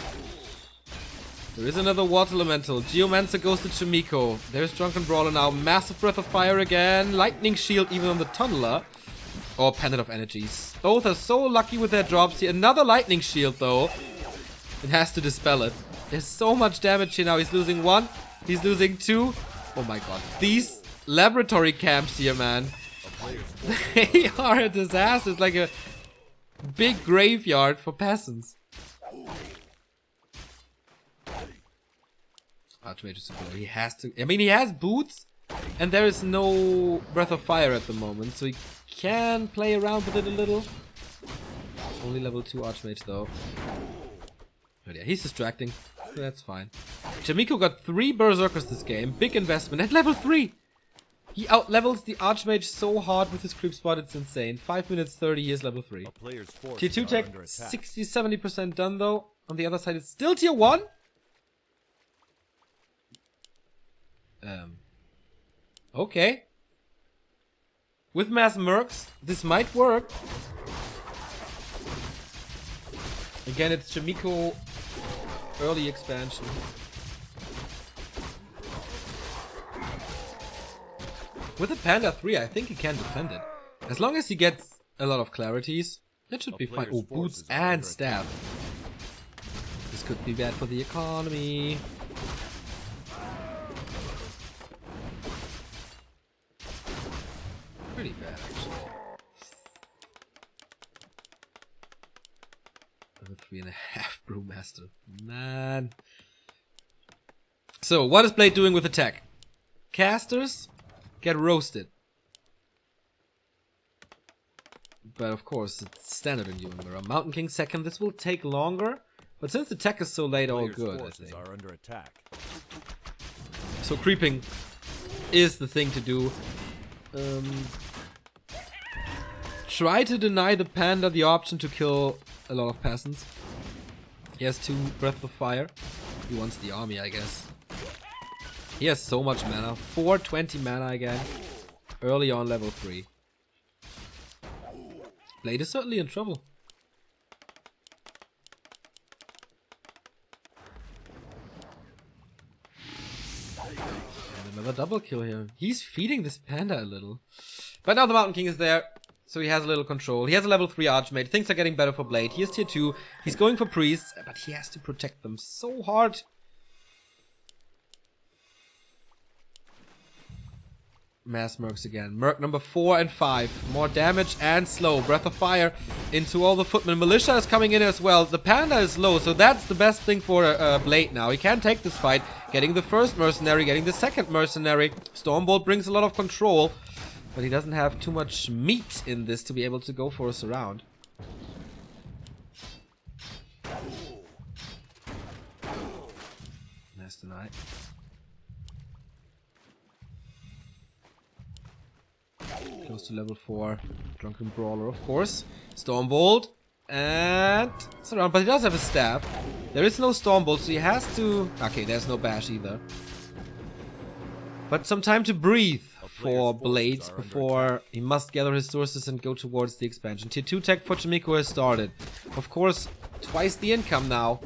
A: There is another Water Elemental. Geomancer goes to Chaemiko. There's Drunken Brawler now. Massive Breath of Fire again. Lightning Shield even on the Tunneler. Or Pendant of Energies. Both are so lucky with their drops here. Another Lightning Shield though. It has to dispel it. There's so much damage here now. He's losing 1. He's losing 2. Oh my god. These laboratory camps here, man. They are a disaster. It's like a big graveyard for peasants. Archmage is he has to. I mean, he has boots, and there is no Breath of Fire at the moment, so he can play around with it a little. Only level 2 Archmage though. But yeah, he's distracting. So that's fine. Chaemiko got 3 Berserkers this game. Big investment at level 3. He outlevels the Archmage so hard with his creep spot, it's insane. 5 minutes 30, he is level 3. Tier 2 tech, 60-70% done though. On the other side, it's still tier 1. Okay. With mass mercs, this might work. Again, it's Chaemiko early expansion. With a Panda 3, I think he can defend it. As long as he gets a lot of clarities, that should be fine. Oh, boots and staff. This could be bad for the economy. Pretty bad, actually. Level 3.5 Brewmaster. Man. So, what is Blade doing with attack? Casters get roasted. But of course, it's standard in Human Mirror. Mountain King second, this will take longer. But since the tech is so late, all good, I think.
B: Are under attack.
A: So creeping is the thing to do. Try to deny the Panda the option to kill a lot of peasants. He has 2 Breath of Fire. He wants the army, I guess. He has so much mana. 420 mana again. Early on level 3. Blade is certainly in trouble. And another double kill here. He's feeding this Panda a little. But now the Mountain King is there. So he has a little control. He has a level 3 Archmage. Things are getting better for Blade. He is tier 2. He's going for priests. But he has to protect them so hard. Mass Mercs again. Merc number 4 and 5. More damage and slow. Breath of Fire into all the footmen. Militia is coming in as well. The Panda is low, so that's the best thing for Blade now. He can take this fight. Getting the first mercenary, getting the second mercenary. Stormbolt brings a lot of control. But he doesn't have too much meat in this to be able to go for a surround. Nice tonight. Close to level 4. Drunken Brawler, of course. Stormbolt. And surround. But he does have a staff. There is no Stormbolt, so he has to... Okay, there's no bash either. But some time to breathe for Blades before he must gather his sources and go towards the expansion. Tier 2 tech for Chaemiko has started. Of course, twice the income now.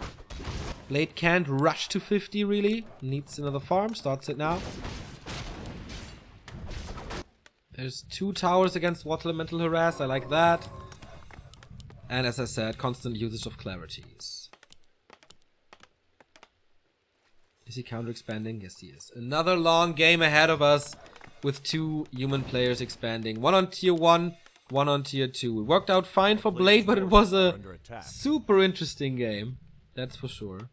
A: Blade can't rush to 50 really. Needs another farm. Starts it now. There's 2 towers against Water Elemental Harass. I like that. And as I said, constant usage of clarities. Is he counter expanding? Yes, he is. Another long game ahead of us with 2 human players expanding. One on tier 1, one on tier 2. It worked out fine for Blade, but it was a super interesting game. That's for sure.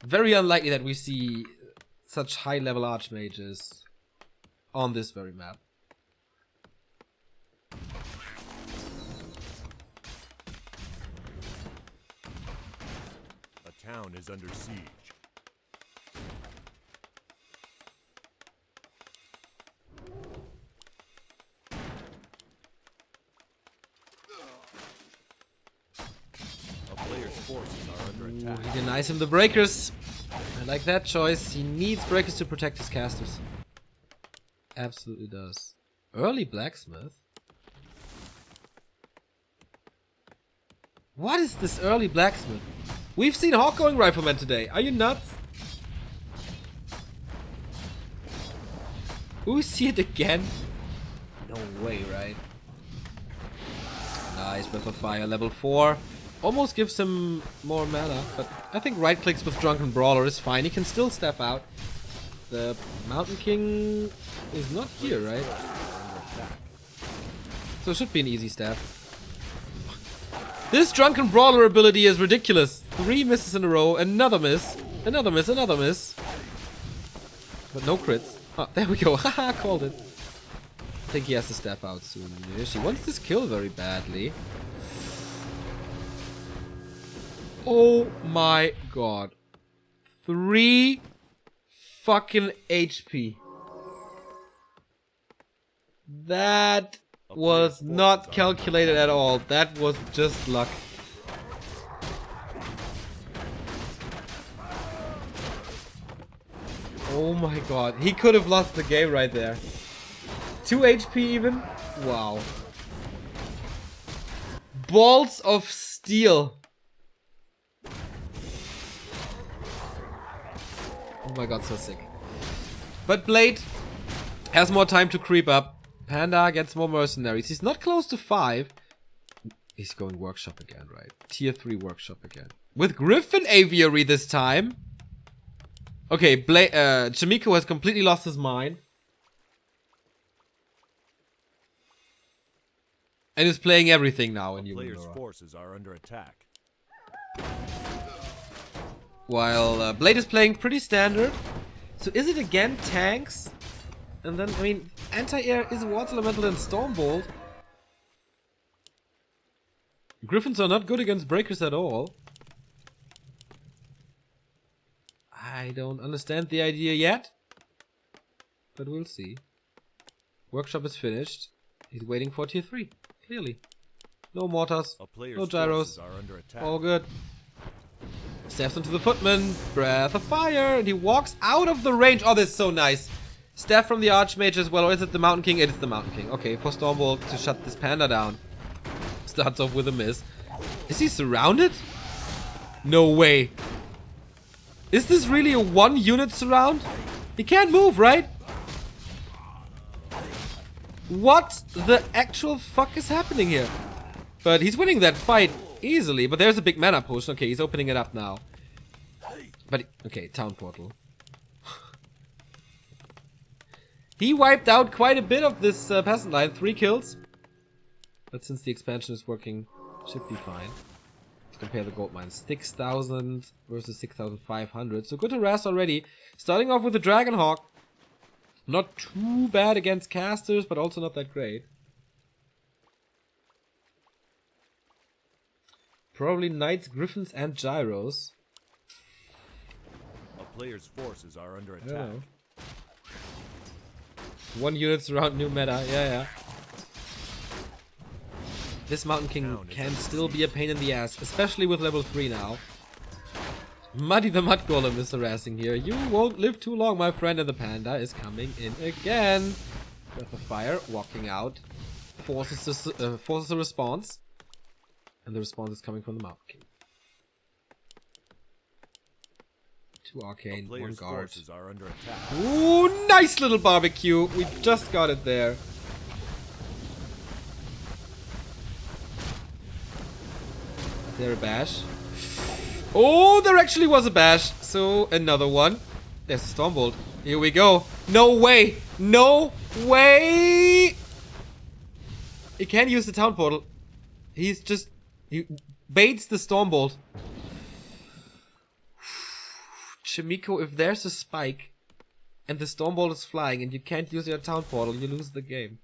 A: Very unlikely that we see such high level archmages on this very map.
B: A town is under siege. A player's forces are under attack.
A: He denies him the breakers. I like that choice. He needs breakers to protect his casters. Absolutely does. Early blacksmith? What is this early blacksmith? We've seen Hawk going rifleman today. Are you nuts? We see it again? No way, right? Nice Breath of Fire, level 4. Almost gives him more mana, but I think right clicks with Drunken Brawler is fine. He can still step out. The Mountain King is not here, right? So it should be an easy step. This Drunken Brawler ability is ridiculous. 3 misses in a row, another miss, another miss, another miss. But no crits. Oh, there we go. Haha, called it. I think he has to step out soon. She wants this kill very badly. Oh my god. 3 fucking HP. That was not calculated at all. That was just luck. Oh my god. He could have lost the game right there. 2 HP even? Wow. Balls of steel. Oh my god, so sick. But Blade has more time to creep up. Panda gets more mercenaries. He's not close to 5. He's going workshop again, right? Tier 3 workshop again. With Griffin Aviary this time. Okay, Chaemiko has completely lost his mind. And is playing everything now in Human
B: Players' forces are under attack.
A: While Blade is playing pretty standard. So is it again tanks? And then, I mean, anti-air is Water Elemental and Stormbolt. Griffins are not good against breakers at all. I don't understand the idea yet. But we'll see. Workshop is finished. He's waiting for tier 3. Clearly. No mortars. No gyros. All good. Steps into the footman. Breath of Fire. And he walks out of the range. Oh, this is so nice. Staff from the Archmage as well. Or is it the Mountain King? It is the Mountain King. Okay, for Stormbolt to shut this panda down. Starts off with a miss. Is he surrounded? No way. Is this really a 1 unit surround? He can't move, right? What the actual fuck is happening here? But he's winning that fight easily. But there's a big mana potion. Okay, he's opening it up now. But, okay, Town Portal. He wiped out quite a bit of this peasant line. 3 kills. But since the expansion is working, should be fine. Let's compare the gold mines. 6,000 versus 6,500. So good harass already. Starting off with the Dragonhawk. Not too bad against casters, but also not that great. Probably Knights, Griffins, and Gyros.
B: A player's forces are under attack.
A: 1 unit surround new meta, yeah. This Mountain King can still be a pain in the ass, especially with level 3 now. Muddy the Mud Golem is harassing here. You won't live too long, my friend, and the panda is coming in again. Breath of Fire, walking out, forces a response. And the response is coming from the Mountain King. 2 arcane, 1
B: Player's
A: guard.
B: forces are under attack.
A: Ooh, nice little barbecue. We just got it there. Is there a bash? Oh, there actually was a bash. So, another one. There's a Stormbolt. Here we go. No way. No way. He can't use the town portal. He baits the Stormbolt. Chaemiko, if there's a spike and the Stormbolt is flying and you can't use your town portal, you lose the game.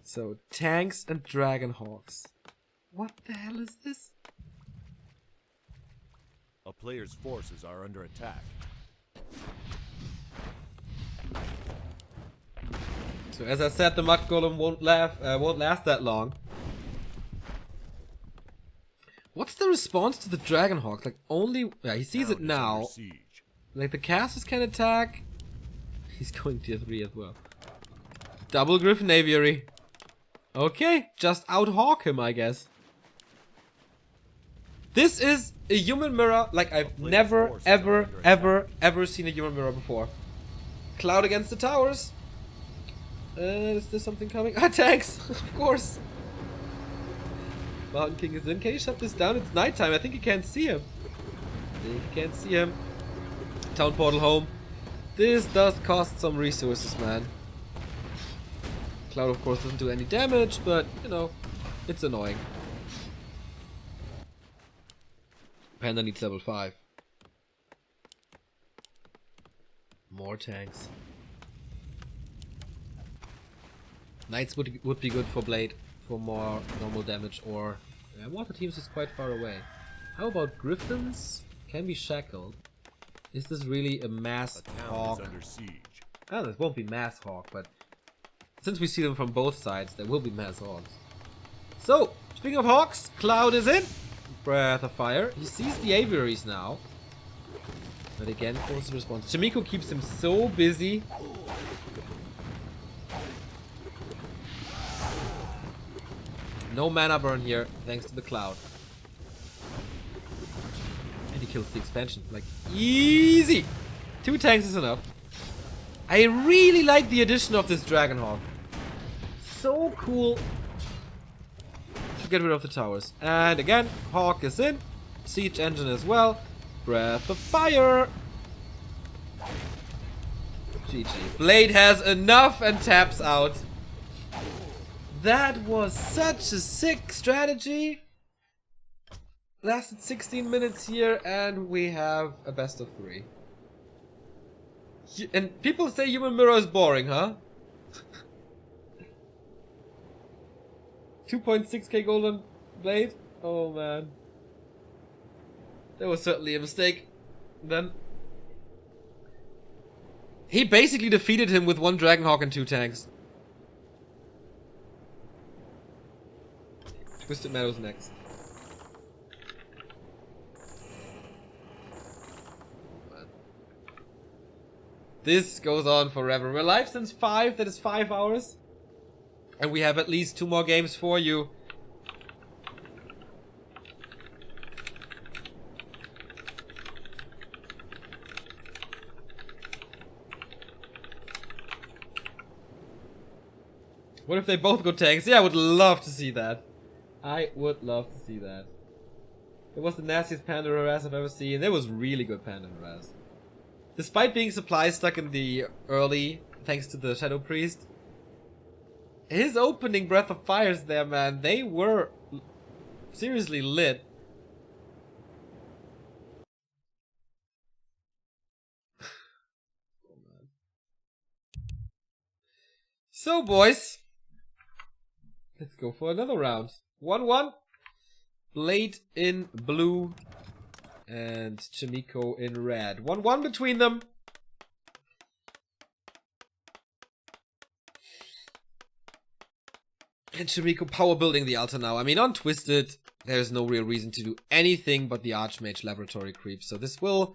A: So, tanks and Dragonhawks. What the hell is this?
B: A player's forces are under attack.
A: So as I said, the Mud Golem won't last that long. What's the response to the Dragonhawk? Like only... Yeah, he sees it now. Like the casters can attack. He's going tier 3 as well. Double Griffin Aviary. Okay, just out-hawk him, I guess. This is a human mirror like I've never, ever seen a human mirror before. Cloud against the towers. Is there something coming? Ah, tanks! Of course! Mountain King is in. Can you shut this down? It's nighttime. I think you can't see him. You can't see him. Town portal home. This does cost some resources, man. Cloud, of course, doesn't do any damage, but, you know, it's annoying. Panda needs level 5. More tanks. Knights would be good for Blade, for more normal damage, or... Water Teams is quite far away. How about Griffins? Can be shackled. Is this really a mass hawk?
B: Under siege.
A: Oh, this won't be mass hawk, but... Since we see them from both sides, there will be mass hawks. So, speaking of hawks, Cloud is in. Breath of Fire. He sees the aviaries now. But again, forces response. Chaemiko keeps him so busy. No mana burn here, thanks to the Cloud. And he kills the expansion. Like, easy! 2 tanks is enough. I really like the addition of this Dragonhawk. So cool. To get rid of the towers. And again, Hawk is in. Siege engine as well. Breath of Fire. GG. Blade has enough and taps out. That was such a sick strategy. Lasted 16 minutes here and we have a best of 3. And people say Human Mirror is boring, huh? 2.6k golden blade? Oh man. That was certainly a mistake. Then he basically defeated him with 1 Dragonhawk and 2 tanks. Twisted Meadows next. This goes on forever. We're live since 5, that is 5 hours. And we have at least 2 more games for you. What if they both go tanks? Yeah, I would love to see that. I would love to see that. It was the nastiest Panda harass I've ever seen. It was really good Panda harass. Despite being supply stuck in the early, thanks to the Shadow Priest, his opening Breath of Fires there, man, they were seriously lit. Oh, man. So, boys, let's go for another round. 1-1. Blade in blue and Chaemiko in red. 1-1 between them. And Chaemiko power building the altar now. I mean, on Twisted, there's no real reason to do anything but the Archmage Laboratory creep. So this will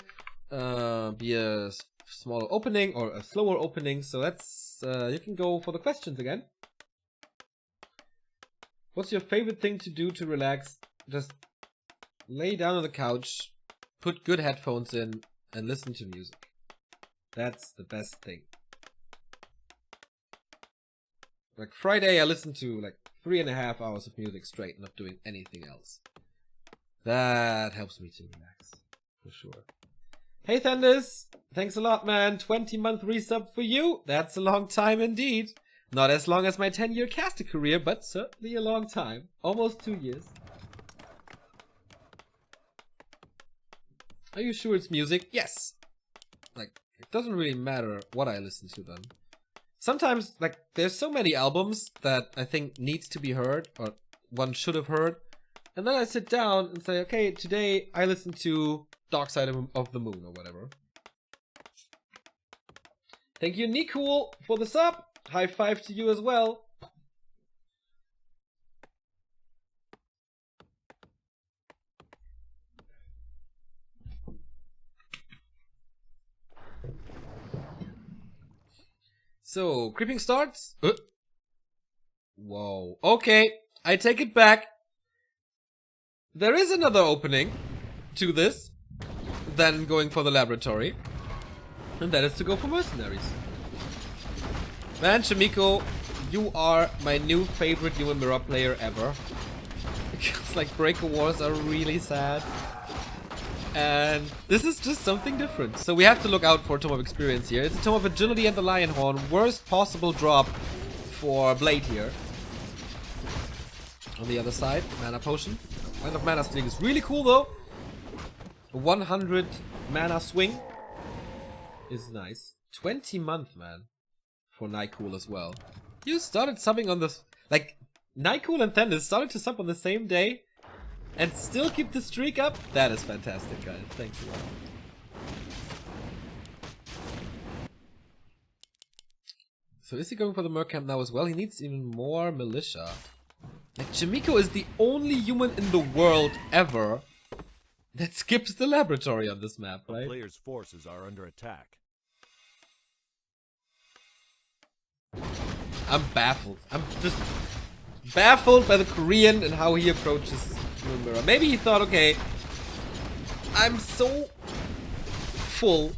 A: be a smaller opening, or a slower opening. So let's, you can go for the questions again. What's your favorite thing to do to relax? Just lay down on the couch, put good headphones in and listen to music. That's the best thing. Like Friday, I listened to like 3.5 hours of music straight, not doing anything else. That helps me to relax, for sure. Hey Thandis, thanks a lot, man. 20-month resub for you. That's a long time indeed. Not as long as my 10-year caster career, but certainly a long time. Almost 2 years. Are you sure it's music? Yes. Like, it doesn't really matter what I listen to then. Sometimes, like, there's so many albums that I think needs to be heard, or one should have heard. And then I sit down and say, okay, today I listen to Dark Side of the Moon or whatever. Thank you, Nikul, for the sub. High five to you as well. So, creeping starts. Whoa. Okay, I take it back. There is another opening to this than going for the laboratory. And that is to go for mercenaries. Man, Chaemiko, you are my new favorite human mirror player ever. Because like breaker wars are really sad. And this is just something different. So we have to look out for Tome of Experience here. It's a Tome of Agility and the Lion Horn. Worst possible drop for Blade here. On the other side, Mana Potion. Kind of Mana Stealing is really cool though. 100 mana swing is nice. 20-month, man. For Nycool as well. You started subbing on this... Like, Nycool and Thandis started to sub on the same day and still keep the streak up? That is fantastic, guys. Thanks a lot. So is he going for the Merc Camp now as well? He needs even more militia. Like, Chaemiko is the only human in the world ever that skips the laboratory on this map, right?
B: The player's forces are under attack.
A: I'm baffled. I'm just baffled by the Korean and how he approaches Human Mirror. Maybe he thought, okay, I'm so full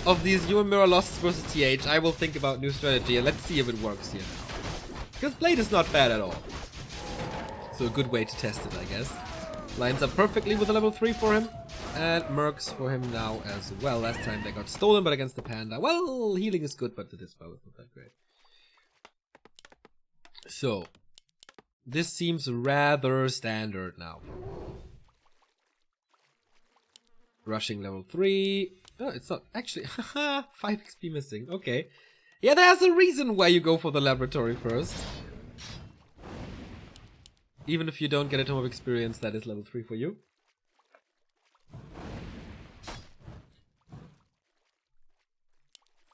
A: of these Human Mirror losses versus TH, I will think about new strategy and let's see if it works here now. Because Blade is not bad at all. So a good way to test it, I guess. Lines up perfectly with a level 3 for him. And Mercs for him now as well. Last time they got stolen, but against the Panda. Well, healing is good, but the dispel is not that great. So, this seems rather standard now. Rushing level 3. Oh, it's not. Actually, haha, 5 XP missing. Okay. Yeah, there's a reason why you go for the laboratory first. Even if you don't get a Tome of Experience, that is level 3 for you.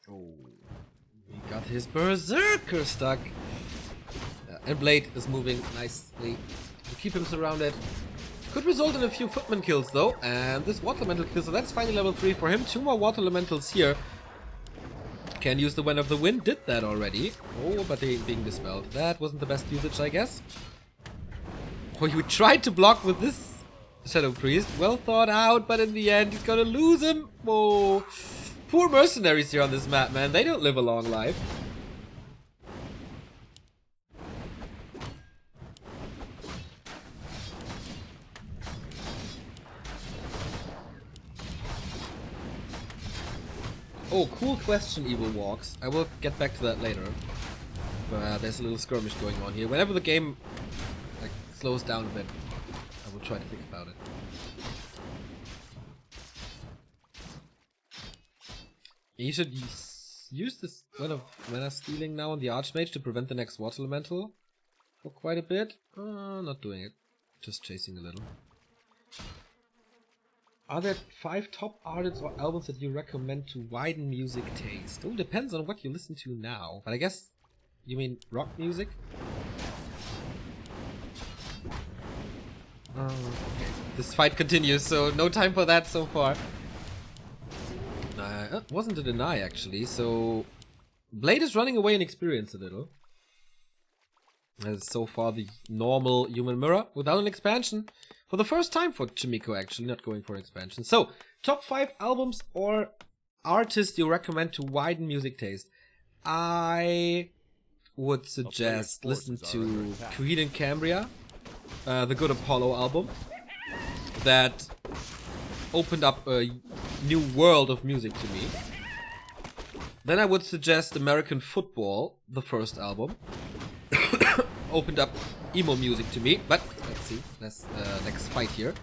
A: Oh, he got his Berserker stuck. And Blade is moving nicely to keep him surrounded. Could result in a few footman kills though, and this water elemental kill, so that's finally level 3 for him. 2 more water elementals here. Can use the Wind of the Wind, did that already. Oh, but they being dispelled. That wasn't the best usage, I guess. Oh, you tried to block with this Shadow Priest. Well thought out, but in the end, he's gonna lose him. Oh, poor mercenaries here on this map, man. They don't live a long life. Oh, cool question, Evil Walks. I will get back to that later. But there's a little skirmish going on here. Whenever the game like slows down a bit, I will try to think about it. You should use this kind of mana stealing now on the Archmage to prevent the next water elemental for quite a bit. Not doing it. Just chasing a little. Are there 5 top artists or albums that you recommend to widen music taste? Oh, depends on what you listen to now. But I guess you mean rock music? Okay. This fight continues, so no time for that so far. Wasn't a deny actually, so Blade is running away in experience a little. That is so far the normal human mirror without an expansion. For the first time for Chaemiko, actually, not going for an expansion. So, top 5 albums or artists you recommend to widen music taste. I would suggest listen to Creed and Cambria, the Good Apollo album. That opened up a new world of music to me. Then I would suggest American Football, the first album. Opened up emo music to me, but let's see. Let's next fight here.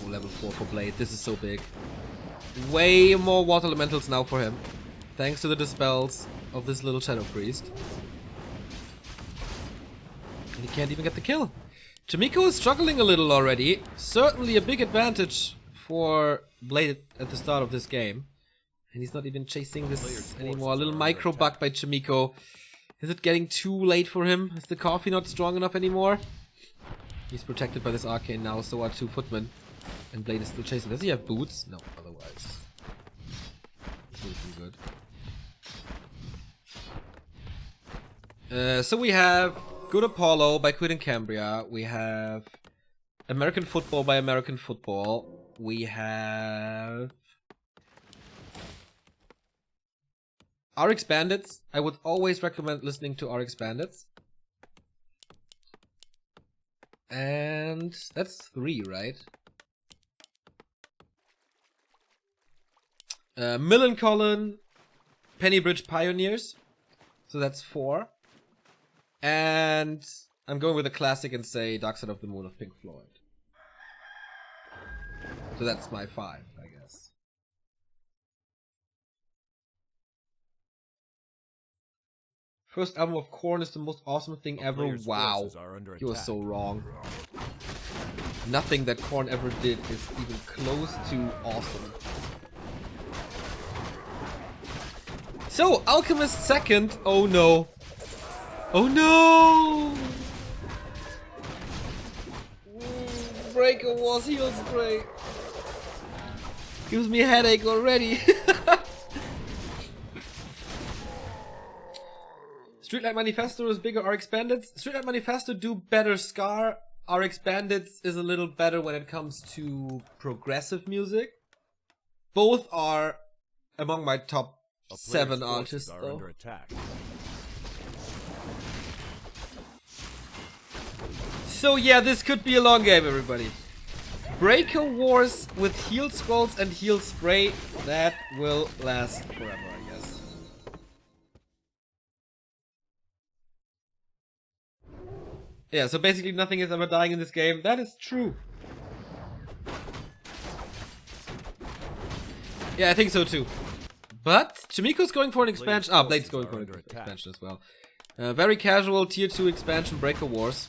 A: Oh, level 4 for Blade. This is so big. Way more water elementals now for him, thanks to the dispels of this little Shadow Priest. And he can't even get the kill. Chaemiko is struggling a little already. Certainly a big advantage for Blade at the start of this game. And he's not even chasing this anymore. A little micro bug by Chaemiko. Is it getting too late for him? Is the coffee not strong enough anymore? He's protected by this arcane now, so are 2 footmen. And Blade is still chasing. Does he have boots? No, otherwise. Pretty good. So we have Good Apollo by Quid and Cambria. We have American Football by American Football. We have RX Bandits. I would always recommend listening to RX Bandits. And that's 3, right? Millencolin, Pennybridge Pioneers. So that's 4. And I'm going with a classic and say Dark Side of the Moon of Pink Floyd. So that's my 5, I guess. First album of Korn is the most awesome thing ever. Wow. You were so wrong. Nothing that Korn ever did is even close to awesome. So, Alchemist second. Oh no. Oh no! Breaker Wars heal spray. Gives me a headache already. Streetlight Manifesto is bigger RX Bandits. Streetlight Manifesto do better Scar. RX Bandits is a little better when it comes to progressive music. Both are among my top 7 artists though. So yeah, this could be a long game, everybody. Breaker Wars with heal scrolls and heal spray, that will last forever, I guess. Yeah, so basically nothing is ever dying in this game. That is true. Yeah, I think so too. But Chaemiko's going for an expansion. Ah, Blade's going for an expansion as well. Very casual tier 2 expansion, Breaker Wars.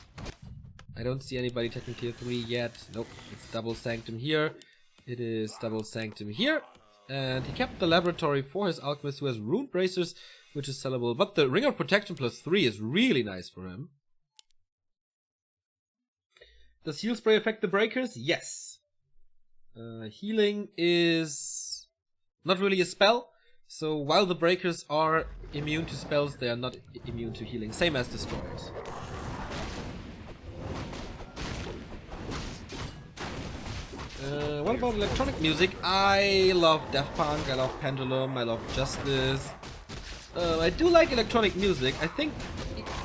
A: I don't see anybody taking tier 3 yet. Nope, it's double sanctum here. It is double sanctum here. And he kept the laboratory for his alchemist who has rune bracers, which is sellable. But the ring of protection plus 3 is really nice for him. Does heal spray affect the breakers? Yes. Healing is not really a spell. So while the breakers are immune to spells, they are not immune to healing. Same as destroyers. What about electronic music? I love Daft Punk, I love Pendulum, I love Justice. I do like electronic music. I think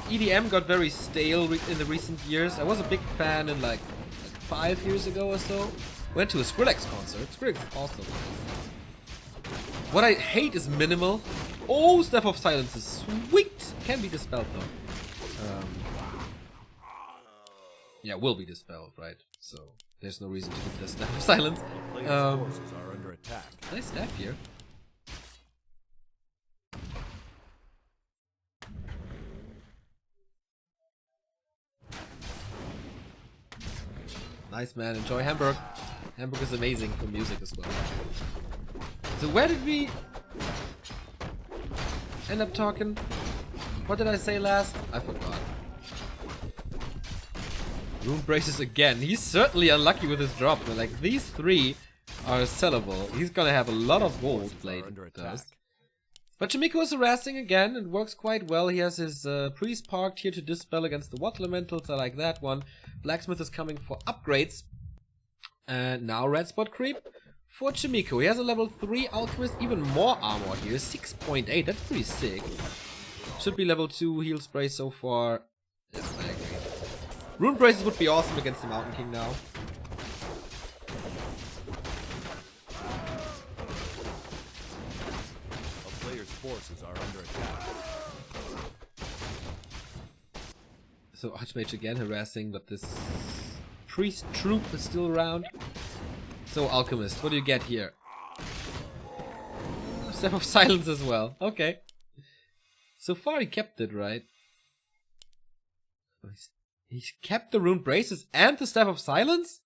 A: EDM got very stale in the recent years. I was a big fan in like 5 years ago or so. Went to a Skrillex concert. Skrillex is awesome. What I hate is minimal. Oh, Step of Silence is sweet! Can be dispelled though. Yeah, will be dispelled, right? So there's no reason to keep the Step of Silence. Nice staff here. Nice, man. Enjoy Hamburg. Hamburg is amazing for music as well. So where did we end up talking? What did I say last? I forgot. Rune braces again. He's certainly unlucky with his drop. But like these 3 are sellable. He's gonna have a lot of gold Blade does. But Chaemiko is harassing again, and works quite well. He has his priest parked here to dispel against the water elementals. I like that one. Blacksmith is coming for upgrades. And now red spot creep for Chaemiko. He has a level 3 alchemist, even more armor here. 6.8, that's pretty sick. Should be level 2 heal spray so far. Yeah, I agree. Rune braces would be awesome against the Mountain King now.
B: Forces are under attack.
A: So Archmage again harassing, but this priest troop is still around. So Alchemist, what do you get here? Step of Silence as well. Okay. So far he kept it, right? He's kept the Rune Braces and the Staff of Silence?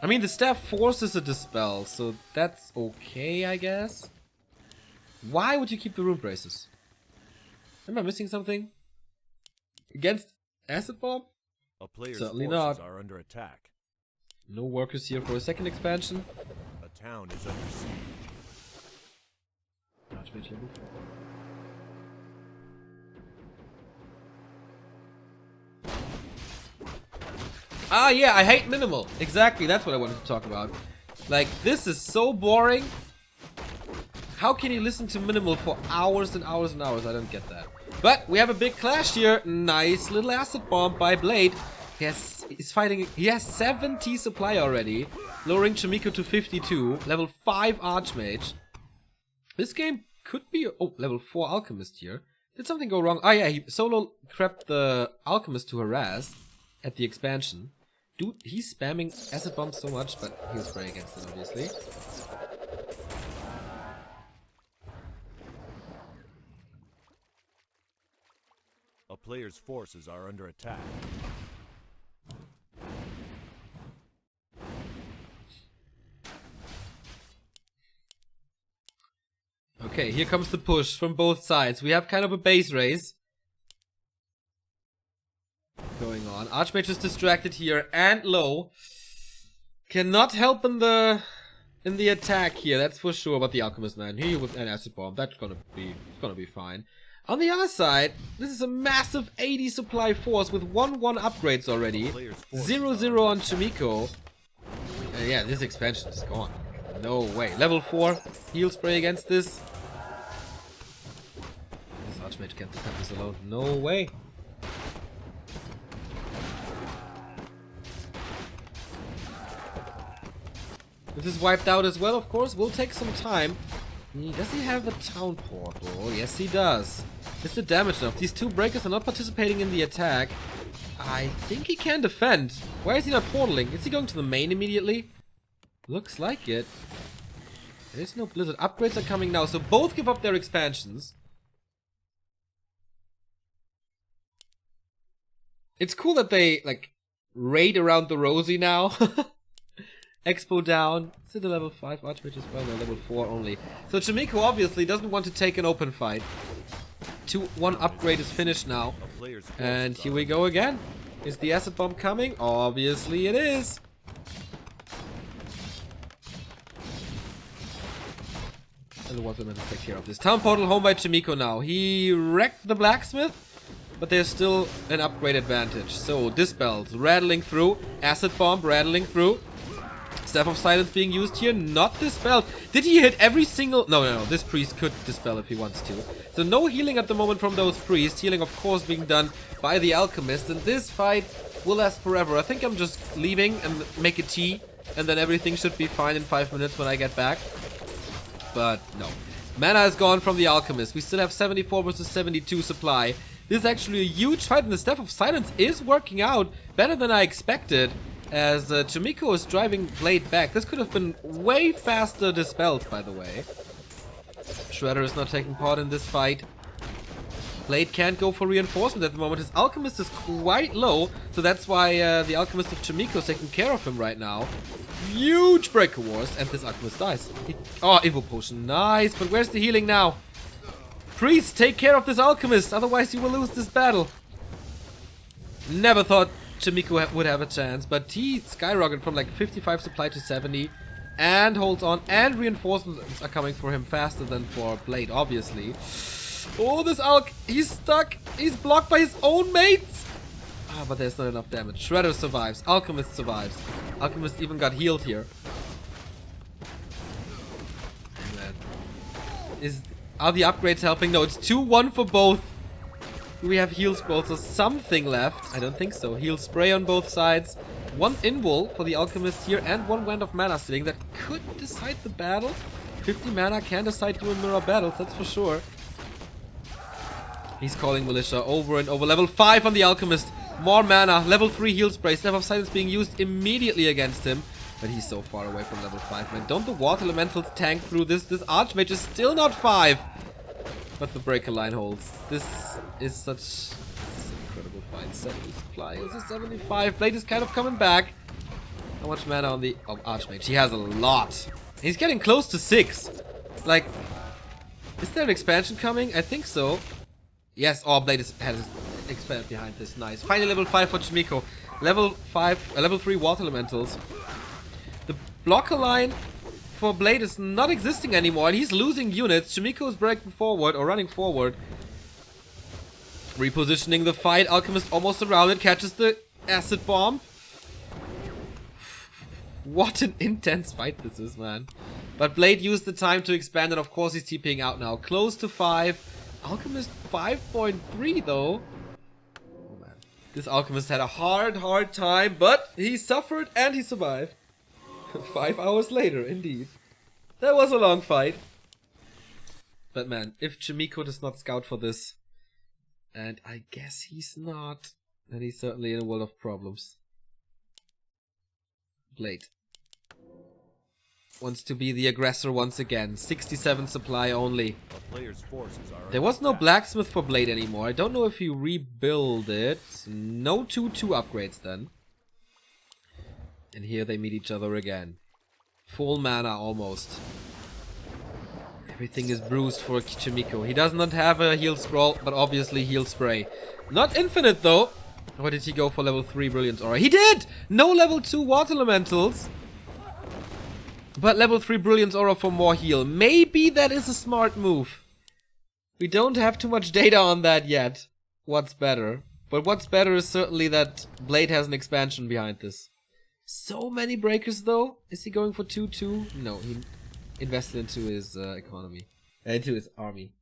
A: I mean, the staff forces a dispel, so that's okay, I guess. Why would you keep the Rune Braces? Am I missing something? Against Acid Bomb?
B: A player's
A: Certainly
B: forces
A: not.
B: are under attack.
A: No workers here for a second expansion.
B: A town is under siege.
A: Archmage level 4. Ah, yeah, I hate minimal. Exactly, that's what I wanted to talk about. Like, this is so boring. How can you listen to minimal for hours and hours and hours? I don't get that. But we have a big clash here. Nice little acid bomb by Blade. He's fighting. He has 70 supply already, lowering Chaemiko to 52. Level 5 Archmage. This game could be. Oh, level 4 Alchemist here. Did something go wrong? Oh yeah, he solo crept the Alchemist to harass at the expansion. Dude, he's spamming acid bombs so much, but he'll spray against it, obviously.
B: A player's forces are under attack.
A: Okay, here comes the push from both sides. We have kind of a base race going on. Archmage is distracted here and low. Cannot help in the attack here, that's for sure. But the Alchemist, man, here with an acid bomb, that's gonna be fine. On the other side, this is a massive 80 supply force with 1-1 upgrades already. 0-0 on Chaemiko. Yeah, this expansion is gone. No way. Level 4 heal spray against this. This Archmage can't defend this alone. No way. This is wiped out as well, of course. Will take some time. Does he have a town portal? Yes, he does. Is the damage enough? These two breakers are not participating in the attack. I think he can defend. Why is he not portaling? Is he going to the main immediately? Looks like it. There's no blizzard. Upgrades are coming now, so both give up their expansions. It's cool that they, like, raid around the Rosie now. Expo down. Is it a level 5 Archmage as well? No, level 4 only. So Chaemiko obviously doesn't want to take an open fight. 2-1 upgrade is finished now. And here we go again. Is the acid bomb coming? Obviously it is. And the waterman to take care of this. Town portal home by Chaemiko now. He wrecked the blacksmith, but there's still an upgrade advantage. So dispels rattling through. Acid bomb rattling through. Staff of Silence being used here, not dispelled. Did he hit every single... No. This priest could dispel if he wants to. So no healing at the moment from those priests. Healing, of course, being done by the Alchemist. And this fight will last forever. I think I'm just leaving and make a tea. And then everything should be fine in 5 minutes when I get back. But no. Mana is gone from the Alchemist. We still have 74 versus 72 supply. This is actually a huge fight. And the Staff of Silence is working out better than I expected. As Chaemiko is driving Blade back. This could have been way faster dispelled, by the way. Shredder is not taking part in this fight. Blade can't go for reinforcement at the moment. His Alchemist is quite low, so that's why the Alchemist of Chaemiko is taking care of him right now. Huge Breaker Wars, and this Alchemist dies. Oh, Evo Potion, nice, but where's the healing now? Priest, take care of this Alchemist, otherwise you will lose this battle. Never thought Chaemiko would have a chance, but he skyrocketed from like 55 supply to 70, and holds on, and reinforcements are coming for him faster than for Blade, obviously. Oh, this Alk, he's stuck. He's blocked by his own mates. Ah, but there's not enough damage. Shredder survives. Alchemist survives. Alchemist even got healed here. Man. Are the upgrades helping? No, it's 2-1 for both. Do we have heal scrolls or something left? I don't think so. Heal spray on both sides. 1 invul for the Alchemist here and 1 Wand of Mana sitting. That could decide the battle. 50 mana can decide you in mirror battles, that's for sure. He's calling Militia over and over. Level 5 on the Alchemist. More mana. Level 3 heal spray. Step of Silence being used immediately against him. But he's so far away from level 5, man. Don't the Water Elementals tank through this? This Archmage is still not 5. But the Breaker line holds. This is an incredible fight. 70 supply. This is 75. Blade is kind of coming back. How much mana on the Archmage? He has a lot. He's getting close to 6. Like, is there an expansion coming? I think so. Yes, Blade has expanded behind this. Nice. Finally level 5 for Chaemiko. Level 3 Water Elementals. The blocker line for Blade is not existing anymore and he's losing units. Chaemiko is breaking forward or running forward. Repositioning the fight. Alchemist almost around it. Catches the acid bomb. What an intense fight this is, man. But Blade used the time to expand and of course he's TPing out now. Close to 5. Alchemist 5.3 though. Oh man. This Alchemist had a hard time, but he suffered and he survived. 5 hours later, indeed. That was a long fight. But man, if Chaemiko does not scout for this, and I guess he's not, then he's certainly in a world of problems. Blade wants to be the aggressor once again. 67 supply only. There was no blacksmith for Blade anymore. I don't know if he rebuilt it. No 2-2 upgrades then. And here they meet each other again. Full mana almost. Everything is bruised for Chaemiko. He does not have a heal scroll, but obviously heal spray. Not infinite though. Or did he go for level 3 Brilliance Aura? He did! No level 2 Water Elementals. But level 3 Brilliance Aura for more heal. Maybe that is a smart move. We don't have too much data on that yet. What's better? But what's better is certainly that Blade has an expansion behind this. So many breakers though. Is he going for 2-2? No, he invested into his economy. Into his army.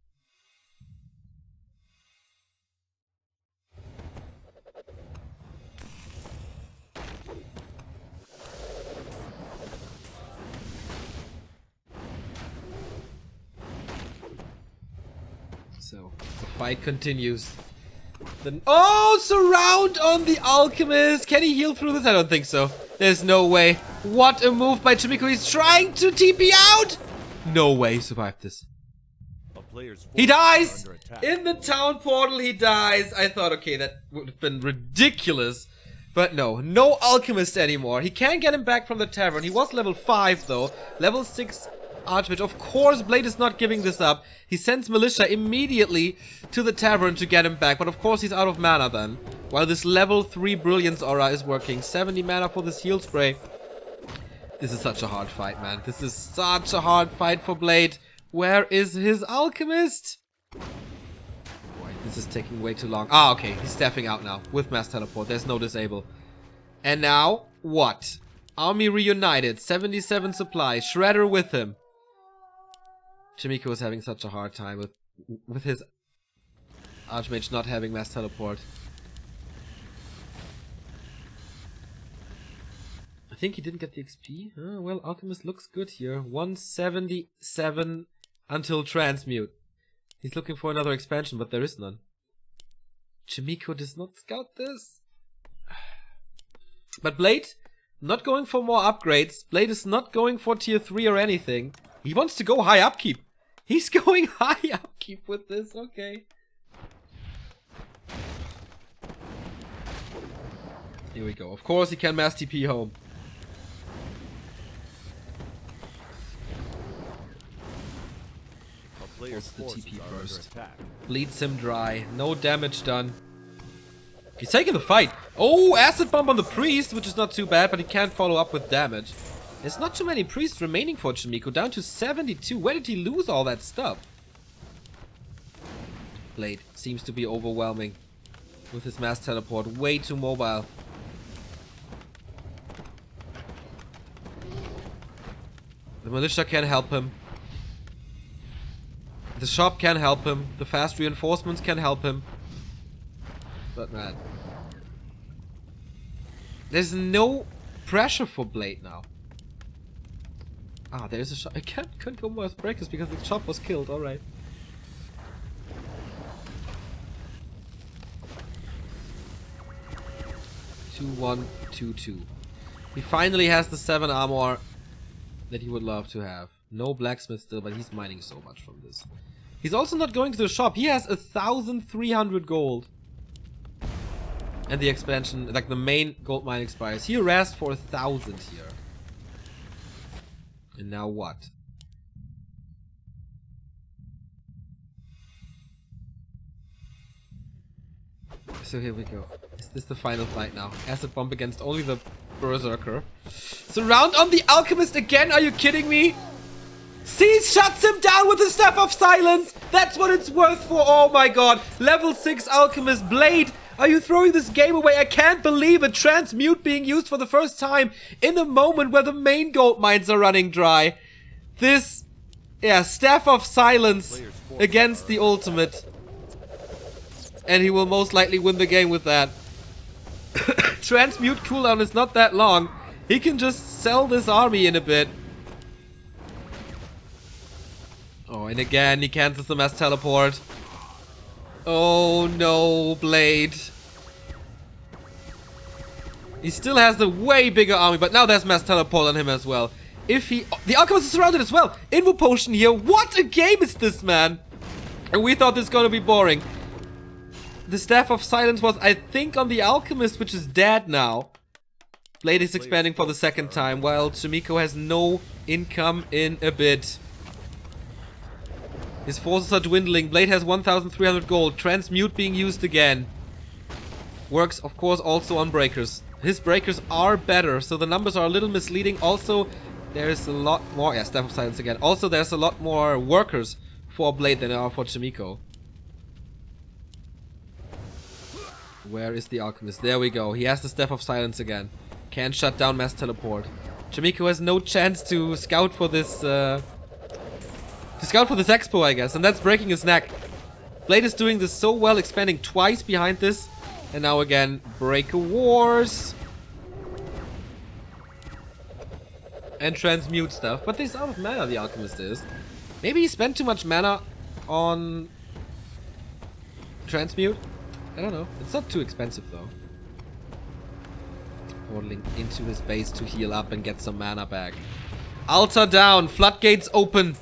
A: So, the fight continues. Then, oh, surround on the Alchemist! Can he heal through this? I don't think so. There's no way. What a move by Chaemiko. He's trying to TP out! No way he survived this. He dies! In the town portal he dies. I thought, okay, that would have been ridiculous. But no, no Alchemist anymore. He can get him back from the tavern. He was level 5 though. Level 6 Archmage. Of course, Blade is not giving this up. He sends Militia immediately to the tavern to get him back. But of course, he's out of mana then. While this level 3 Brilliance Aura is working. 70 mana for this heal spray. This is such a hard fight, man. This is such a hard fight for Blade. Where is his Alchemist? Boy, this is taking way too long. Ah, okay. He's stepping out now with Mass Teleport. There's no disable. And now, what? Army reunited. 77 supply. Shredder with him. Chaemiko is having such a hard time with his Archmage not having Mass Teleport. I think he didn't get the XP. Oh, well, Alchemist looks good here. 177 until Transmute. He's looking for another expansion, but there is none. Chaemiko does not scout this. But Blade, not going for more upgrades. Blade is not going for tier 3 or anything. He wants to go high upkeep. He's going high upkeep with this, okay. Here we go. Of course he can Mass TP home. What's the TP first? Bleeds him dry. No damage done. He's taking the fight. Oh, acid bomb on the priest, which is not too bad, but he can't follow up with damage. There's not too many priests remaining for Chaemiko. Down to 72. Where did he lose all that stuff? Blade seems to be overwhelming with his mass teleport. Way too mobile. The militia can help him. The shop can help him. The fast reinforcements can help him. But man, there's no pressure for Blade now. Ah, there's a shop. I can't go more breakers because the shop was killed. All right. Two, 1, 2, 2. He finally has the 7 armor that he would love to have. No blacksmith still, but he's mining so much from this. He's also not going to the shop. He has 1,300 gold. And the expansion, like the main gold mine expires. He harassed for 1,000 here. And now what? So here we go. Is this the final fight now? Acid bomb against only the Berserker. Surround on the Alchemist again? Are you kidding me? See, shuts him down with the Staff of Silence! That's what it's worth for, oh my god! Level 6 Alchemist Blade! Are you throwing this game away? I can't believe a transmute being used for the first time in a moment where the main gold mines are running dry. This, yeah, Staff of Silence against the ultimate. And he will most likely win the game with that. Transmute cooldown is not that long. He can just sell this army in a bit. Oh, and again, he cancels the mass teleport. Oh no, Blade. He still has the way bigger army, but now there's mass teleport on him as well. If he... Oh, the Alchemist is surrounded as well. Invo potion here. What a game is this, man? And we thought this was gonna be boring. The Staff of Silence was, I think, on the Alchemist, which is dead now. Blade is expanding for the second time, while Chaemiko has no income in a bit. His forces are dwindling. Blade has 1,300 gold. Transmute being used again. Works, of course, also on breakers. His breakers are better, so the numbers are a little misleading. Also, there's a lot more... Yeah, Staff of Silence again. Also, there's a lot more workers for Blade than there are for Chaemiko. Where is the Alchemist? There we go. He has the Staff of Silence again. Can't shut down mass teleport. Chaemiko has no chance to scout for this... expo, I guess. And that's breaking his neck. Blade is doing this so well, expanding twice behind this. And now again, Breaker Wars. And transmute stuff. But he's out of mana, the Alchemist is. Maybe he spent too much mana on... transmute? I don't know. It's not too expensive though. Portaling into his base to heal up and get some mana back. Altar down. Floodgates open.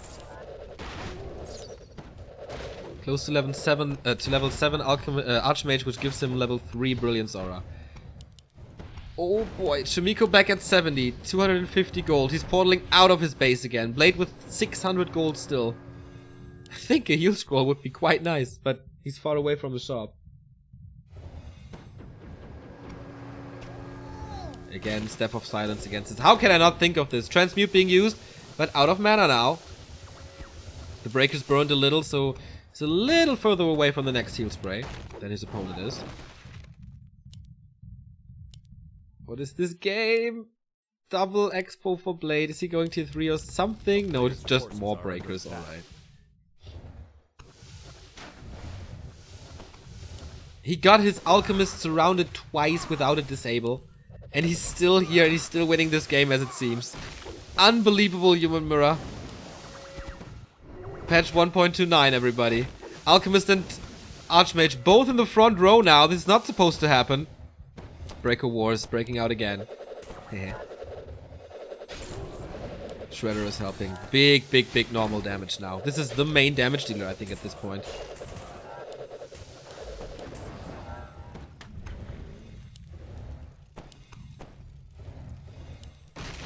A: Close to level 7 Archmage, which gives him level 3 Brilliance Aura. Oh boy, Chaemiko back at 70, 250 gold. He's portaling out of his base again. Blade with 600 gold still. I think a heal scroll would be quite nice, but he's far away from the shop. Again, Staff of Silence against this. How can I not think of this? Transmute being used, but out of mana now. The breaker's burned a little, so he's a little further away from the next heal spray than his opponent is. What is this game? Double expo for Blade. Is he going tier 3 or something? No, it's just more breakers, alright. He got his Alchemist surrounded twice without a disable. And he's still here and he's still winning this game as it seems. Unbelievable, Human Mirror. Patch 1.29, everybody. Alchemist and Archmage both in the front row now. This is not supposed to happen. Breaker Wars breaking out again. Shredder is helping. Big, big, big normal damage now. This is the main damage dealer, I think, at this point.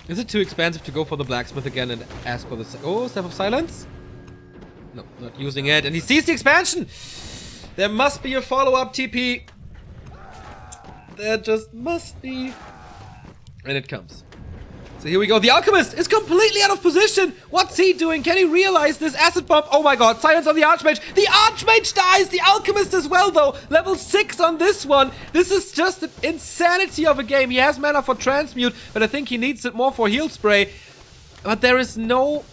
A: Is it too expensive to go for the blacksmith again and ask for the... Oh, Staff of Silence? No, not using it. And he sees the expansion! There must be a follow-up TP. There just must be. And it comes. So here we go. The Alchemist is completely out of position. What's he doing? Can he realize this acid bomb? Oh my god. Silence on the Archmage. The Archmage dies. The Alchemist as well, though. Level 6 on this one. This is just an insanity of a game. He has mana for Transmute, but I think he needs it more for Heal Spray. But there is no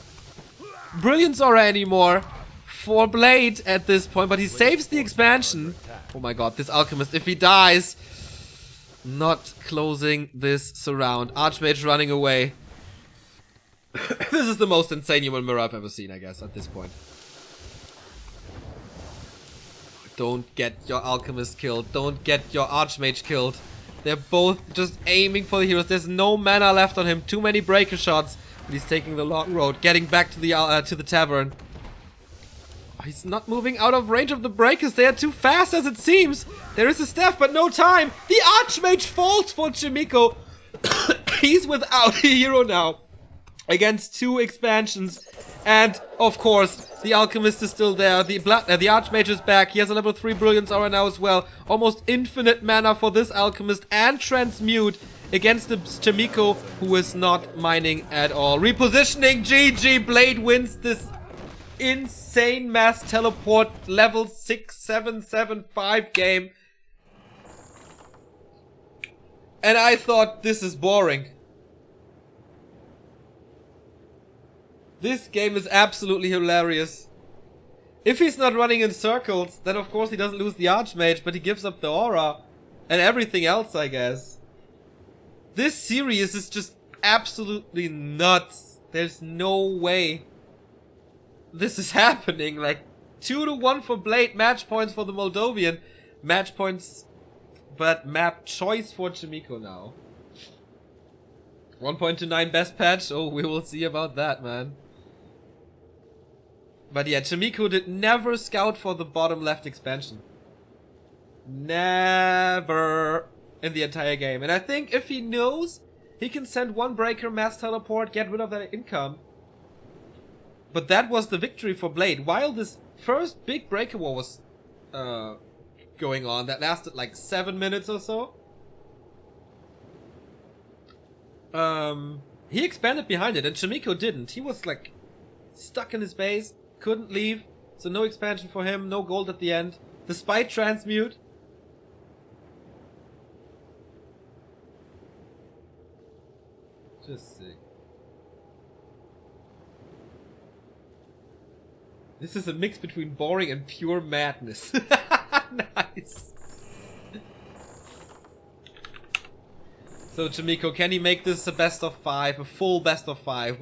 A: Brilliance Aura anymore for Blade at this point. But he saves the expansion. Oh my god. This Alchemist, if he dies... Not closing this surround. Archmage running away. This is the most insane human mirror I've ever seen, I guess, at this point. Don't get your Alchemist killed. Don't get your Archmage killed. They're both just aiming for the heroes. There's no mana left on him. Too many breaker shots. But he's taking the long road. Getting back to the tavern. He's not moving out of range of the breakers. They are too fast as it seems. There is a staff, but no time. The Archmage falls for Chaemiko. He's without a hero now. Against 2 expansions. And, of course, the Alchemist is still there. The Archmage is back. He has a level 3 Brilliance Aura now as well. Almost infinite mana for this Alchemist. And Transmute against the Chaemiko, who is not mining at all. Repositioning. GG. Blade wins this insane mass teleport level 6775 game. And I thought, this is boring. This game is absolutely hilarious. If he's not running in circles, then of course he doesn't lose the Archmage, but he gives up the aura and everything else, I guess. This series is just absolutely nuts. There's no way this is happening. Like 2-1 for Blade, match points for the Moldovan, match points, but map choice for Chaemiko now. 1.29 best patch. Oh, we will see about that, man. But yeah, Chaemiko did never scout for the bottom left expansion. Never in the entire game. And I think if he knows, he can send 1 breaker, mass teleport, get rid of that income. But that was the victory for Blade. While this first big breaker war was going on, that lasted like 7 minutes or so. He expanded behind it, and Chaemiko didn't. He was like stuck in his base, couldn't leave, so no expansion for him, no gold at the end, despite Transmute. Just see. This is a mix between boring and pure madness. Nice. So Chaemiko, can he make this a best of 5, a full best of 5?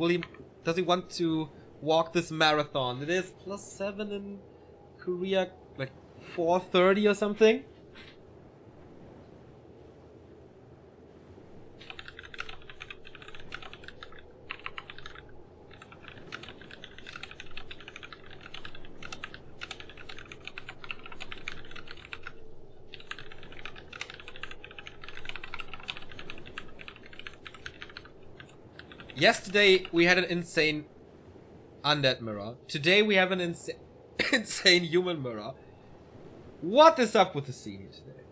A: Does he want to walk this marathon? It is +7 in Korea, like 430 or something. Yesterday we had an insane undead mirror. Today we have an insane human mirror. What is up with the scene here today?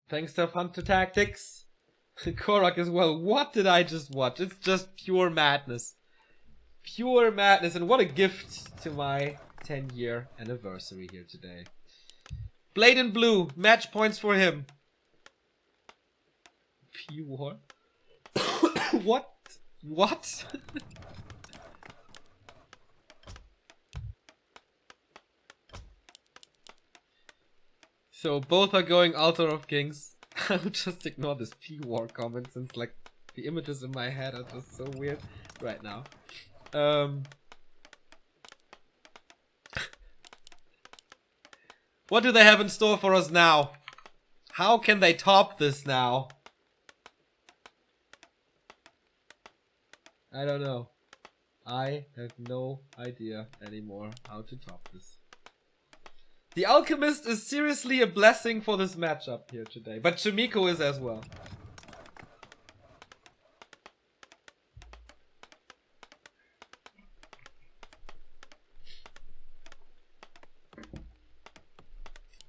A: Thanks to Hunter Tactics. Korak as well. What did I just watch? It's just pure madness. Pure madness, and what a gift to my 10-year anniversary here today. Blade in blue. Match points for him. Pure. What? What? So both are going Altar of Kings. I'll just ignore this P-War comment since like the images in my head are just so weird right now. What do they have in store for us now? How can they top this now? I don't know. I have no idea anymore how to top this. The Alchemist is seriously a blessing for this matchup here today, but Chaemiko is as well.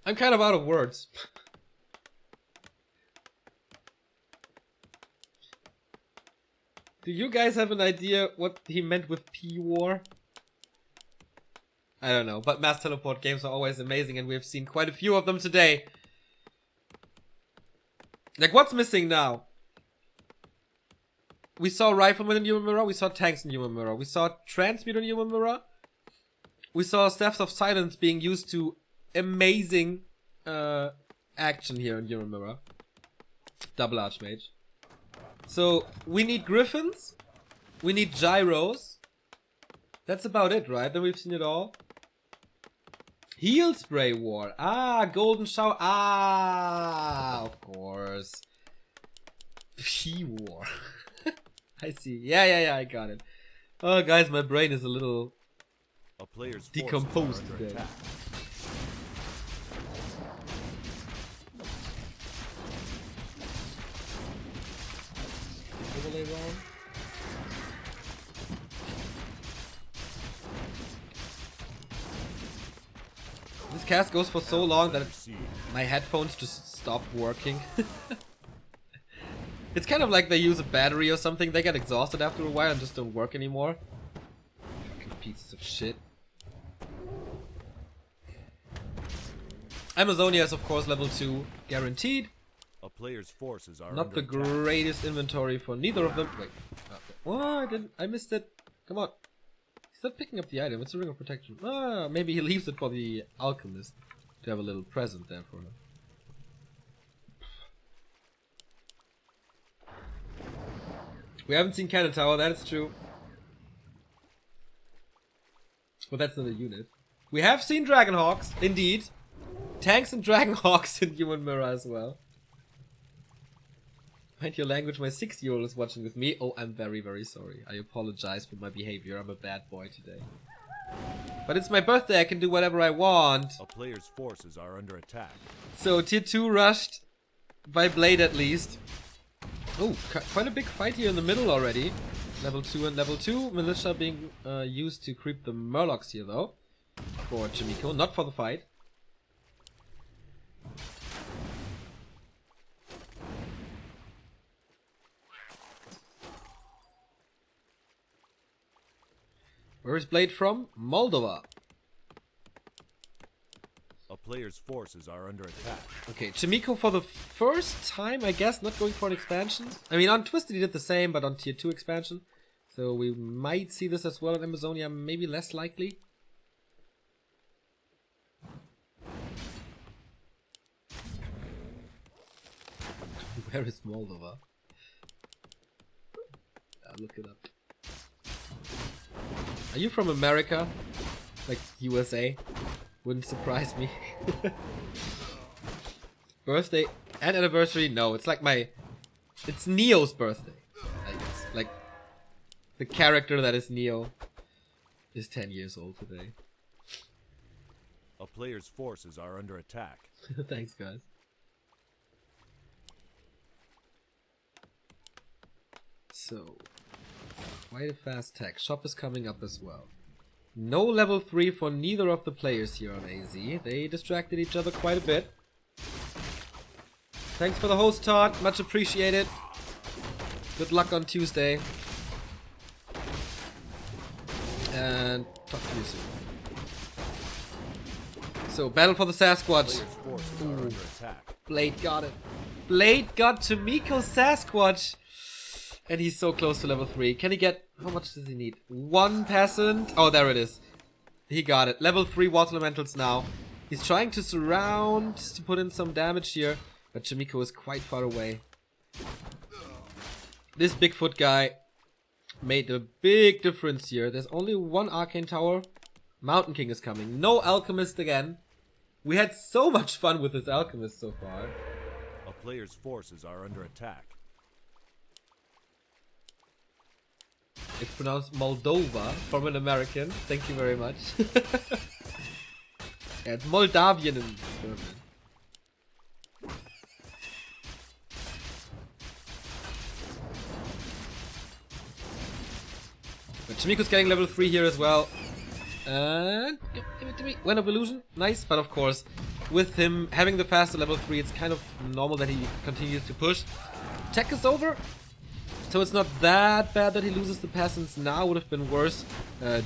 A: I'm kind of out of words. Do you guys have an idea what he meant with P-War? I don't know, but mass teleport games are always amazing and we've seen quite a few of them today. Like, what's missing now? We saw Rifleman in Human Mirror, we saw Tanks in Human Mirror, we saw Transmute in Human Mirror, we saw Staffs of Silence being used to amazing action here in Human Mirror. Double Archmage. So, we need Griffins, we need Gyros. That's about it, right? Then we've seen it all. Heal Spray War. Ah, Golden Shower. Ah, of course. P-War. I see. Yeah, I got it. Oh, guys, my brain is a little decomposed today. Overlay wrong. This cast goes for so long that my headphones just stop working. It's kind of like they use a battery or something. They get exhausted after a while and just don't work anymore. Fucking pieces of shit. Amazonia is of course level 2 guaranteed.
B: A player's forces are
A: not the greatest inventory for neither of them. Wait. Oh, I missed it. Come on. He's not picking up the item. It's a ring of protection. Ah, maybe he leaves it for the alchemist to have a little present there for him. We haven't seen Cannon Tower, that is true. But that's not a unit. We have seen Dragonhawks, indeed. Tanks and Dragonhawks in Human Mirror as well. Mind your language, my 6-year-old is watching with me. Oh, I'm very, very sorry. I apologize for my behavior. I'm a bad boy today. But it's my birthday, I can do whatever I want.
B: A player's forces are under attack.
A: So, tier 2 rushed. By Blade at least. Oh, quite a big fight here in the middle already. Level 2 and level 2. Militia being used to creep the Murlocs here though. For Chaemiko, not for the fight. Where is Blade from? Moldova.
B: A player's forces are under attack.
A: Okay, Chaemiko for the first time, I guess, not going for an expansion. I mean, on Twisted he did the same, but on tier 2 expansion. So we might see this as well in Amazonia, maybe less likely. Where is Moldova? I'll look it up. Are you from America? Like USA? Wouldn't surprise me. Birthday and anniversary? No, it's like it's Neo's birthday, I guess. Like, the character that is Neo is 10 years old today.
B: A player's forces are under attack.
A: Thanks, guys. So, quite a fast tech. Shop is coming up as well. No level 3 for neither of the players here on AZ. They distracted each other quite a bit. Thanks for the host, Todd. Much appreciated. Good luck on Tuesday. And talk to you soon. So, battle for the Sasquatch. Ooh. Blade got it. Blade got Chaemiko Sasquatch. And he's so close to level 3. Can he get... How much does he need? 1 peasant. Oh, there it is. He got it. Level 3 water elementals now. He's trying to surround to put in some damage here. But Chaemiko is quite far away. This Bigfoot guy made a big difference here. There's only 1 Arcane Tower. Mountain King is coming. No Alchemist again. We had so much fun with this Alchemist so far.
B: A player's forces are under attack.
A: It's pronounced Moldova from an American. Thank you very much. Yeah, it's Moldavian in German. But Chaemiko's getting level 3 here as well. And give it to me. Wind of Illusion. Nice, but of course, with him having the faster level 3, it's kind of normal that he continues to push. Tech is over. So it's not that bad that he loses the peasants now. Would have been worse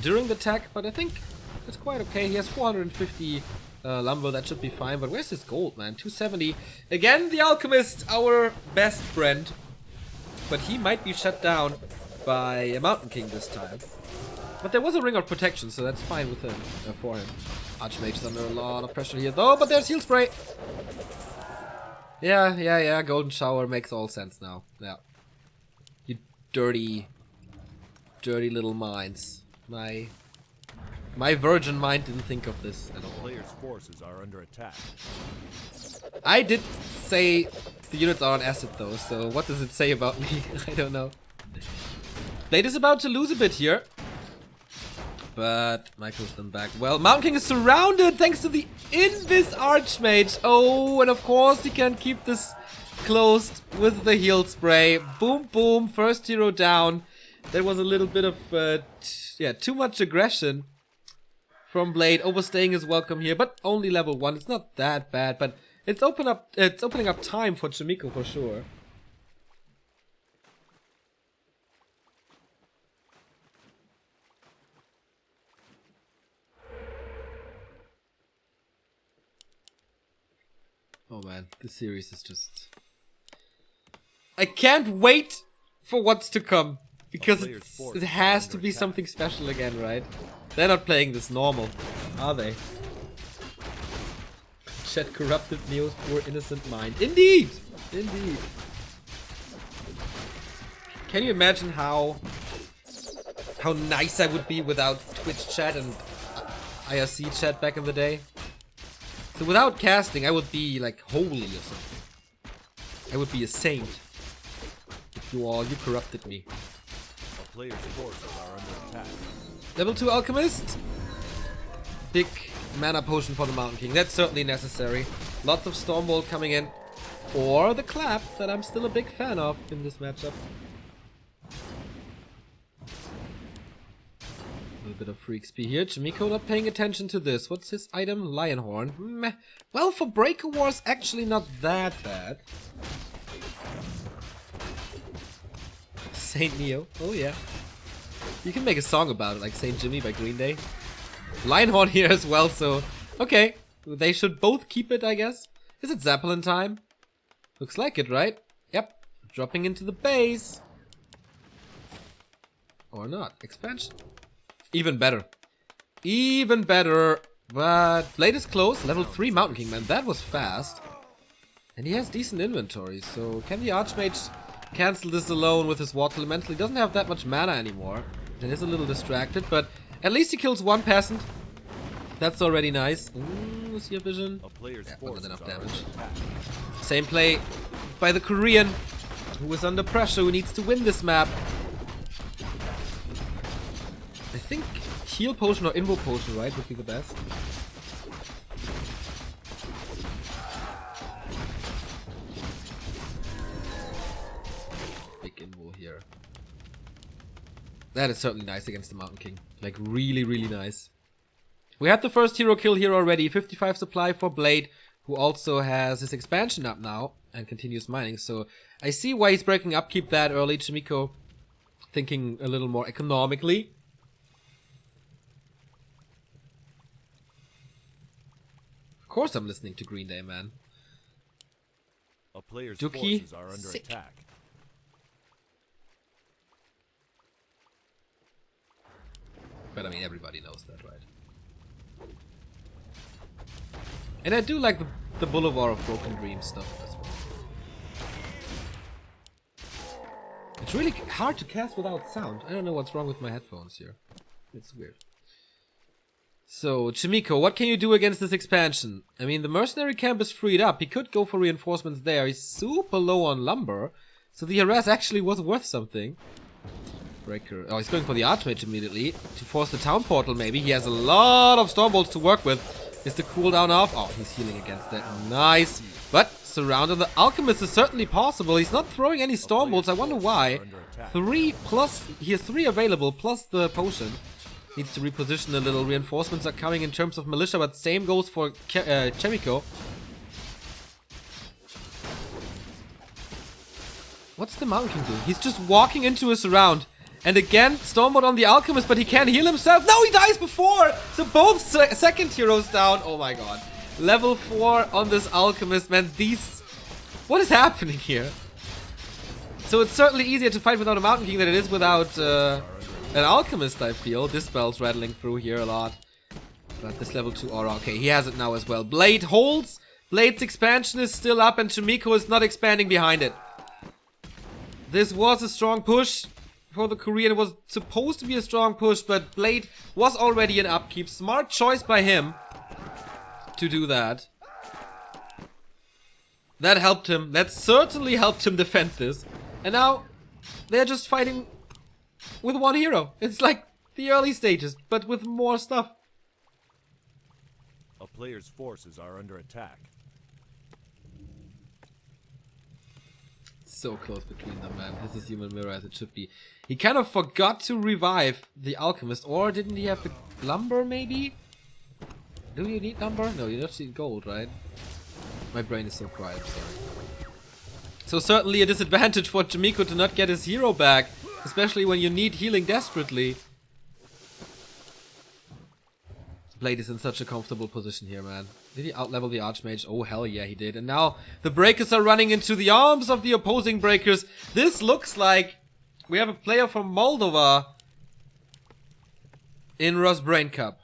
A: during the attack, but I think it's quite okay. He has 450 lumber, that should be fine. But where's his gold, man? 270. Again, the alchemist, our best friend. But he might be shut down by a Mountain King this time. But there was a ring of protection, so that's fine with him, for him. Archmage is under a lot of pressure here, though. But there's heal spray. Yeah. Golden shower makes all sense now. Yeah. You dirty little minds. My virgin mind didn't think of this at all.
B: Players' forces are under attack.
A: I did say the units are on acid though, so what does it say about me? I don't know. Blade is about to lose a bit here. But Michael's them back. Well, Mountain King is surrounded thanks to the Invis Archmage. Oh, and of course he can keep this closed with the heal spray. Boom, boom. First hero down. There was a little bit of, too much aggression from Blade. Overstaying is welcome here, but only level 1. It's not that bad, but it's opening up time for Chaemiko for sure. Oh man, this series is just... I can't wait for what's to come. Because it has to be something special again, right? They're not playing this normal, are they? Chat corrupted Neo's poor innocent mind. Indeed! Indeed. Can you imagine how nice I would be without Twitch chat and IRC chat back in the day? So without casting, I would be like holy or something. I would be a saint. If you corrupted me.
B: Players' forces are under attack.
A: Level 2 alchemist. Big mana potion for the Mountain King. That's certainly necessary. Lots of Stormbolt coming in. Or the clap that I'm still a big fan of in this matchup. A little bit of free XP here. Chaemiko not paying attention to this. What's his item? Lionhorn. Meh. Well, for Breaker Wars, actually not that bad. Saint Neo. Oh yeah. You can make a song about it, like Saint Jimmy by Green Day. Lionhorn here as well, so... Okay. They should both keep it, I guess. Is it Zeppelin time? Looks like it, right? Yep. Dropping into the base. Or not. Expansion. Even better. Even better. But Blade is close. Level 3 Mountain King, man. That was fast. And he has decent inventory, so can the Archmage cancel this alone with his Water Elemental? He doesn't have that much mana anymore. And is a little distracted, but at least he kills one peasant. That's already nice. Ooh, see a vision? Yeah, not enough damage. Same play by the Korean, who is under pressure, who needs to win this map. I think heal potion or invo potion, right, would be the best. Big invo here. That is certainly nice against the Mountain King. Like, really, really nice. We had the first hero kill here already. 55 supply for Blade, who also has his expansion up now and continues mining. So I see why he's breaking upkeep that early. Chaemiko thinking a little more economically. Of course I'm listening to Green Day, man.
B: A player's
A: Dookie,
B: forces are under
A: sick.
B: attack.
A: But I mean, everybody knows that, right? And I do like the Boulevard of Broken Dreams stuff as well. It's really hard to cast without sound. I don't know what's wrong with my headphones here. It's weird. So, Chaemiko, what can you do against this expansion? I mean, the mercenary camp is freed up. He could go for reinforcements there. He's super low on lumber. So the harass actually was worth something. Breaker. Oh, he's going for the Archmage immediately. To force the town portal, maybe. He has a lot of Stormbolts to work with. Is the cooldown off? Oh, he's healing against that. Nice. But surrounding the Alchemist is certainly possible. He's not throwing any Stormbolts. I wonder why. 3 plus... He has 3 available, plus the potion. Needs to reposition a little. Reinforcements are coming in terms of militia, but same goes for Chaemiko. What's the Mountain King doing? He's just walking into a surround. And again, Stormbolt on the Alchemist, but he can't heal himself. No, he dies before! So both second heroes down. Oh my god. Level 4 on this Alchemist, man. These... What is happening here? So it's certainly easier to fight without a Mountain King than it is without an Alchemist, I feel. Dispel's rattling through here a lot. But this level 2 aura, okay, he has it now as well. Blade holds. Blade's expansion is still up and Chaemiko is not expanding behind it. This was a strong push for the Korean. It was supposed to be a strong push, but Blade was already in upkeep. Smart choice by him to do that. That helped him. That certainly helped him defend this. And now they're just fighting with one hero. It's like the early stages, but with more stuff.
B: A player's forces are under attack.
A: So close between them, man. This is Human Mirror as it should be. He kind of forgot to revive the Alchemist, or didn't he have the lumber, maybe? Do you need lumber? No, you just need gold, right? My brain is so quiet, I'm sorry. So certainly a disadvantage for Chaemiko to not get his hero back, especially when you need healing desperately. Blade is in such a comfortable position here, man. Did he outlevel the Archmage? Oh, hell yeah, he did. And now the Breakers are running into the arms of the opposing Breakers. This looks like we have a player from Moldova in Rosbrain Cup.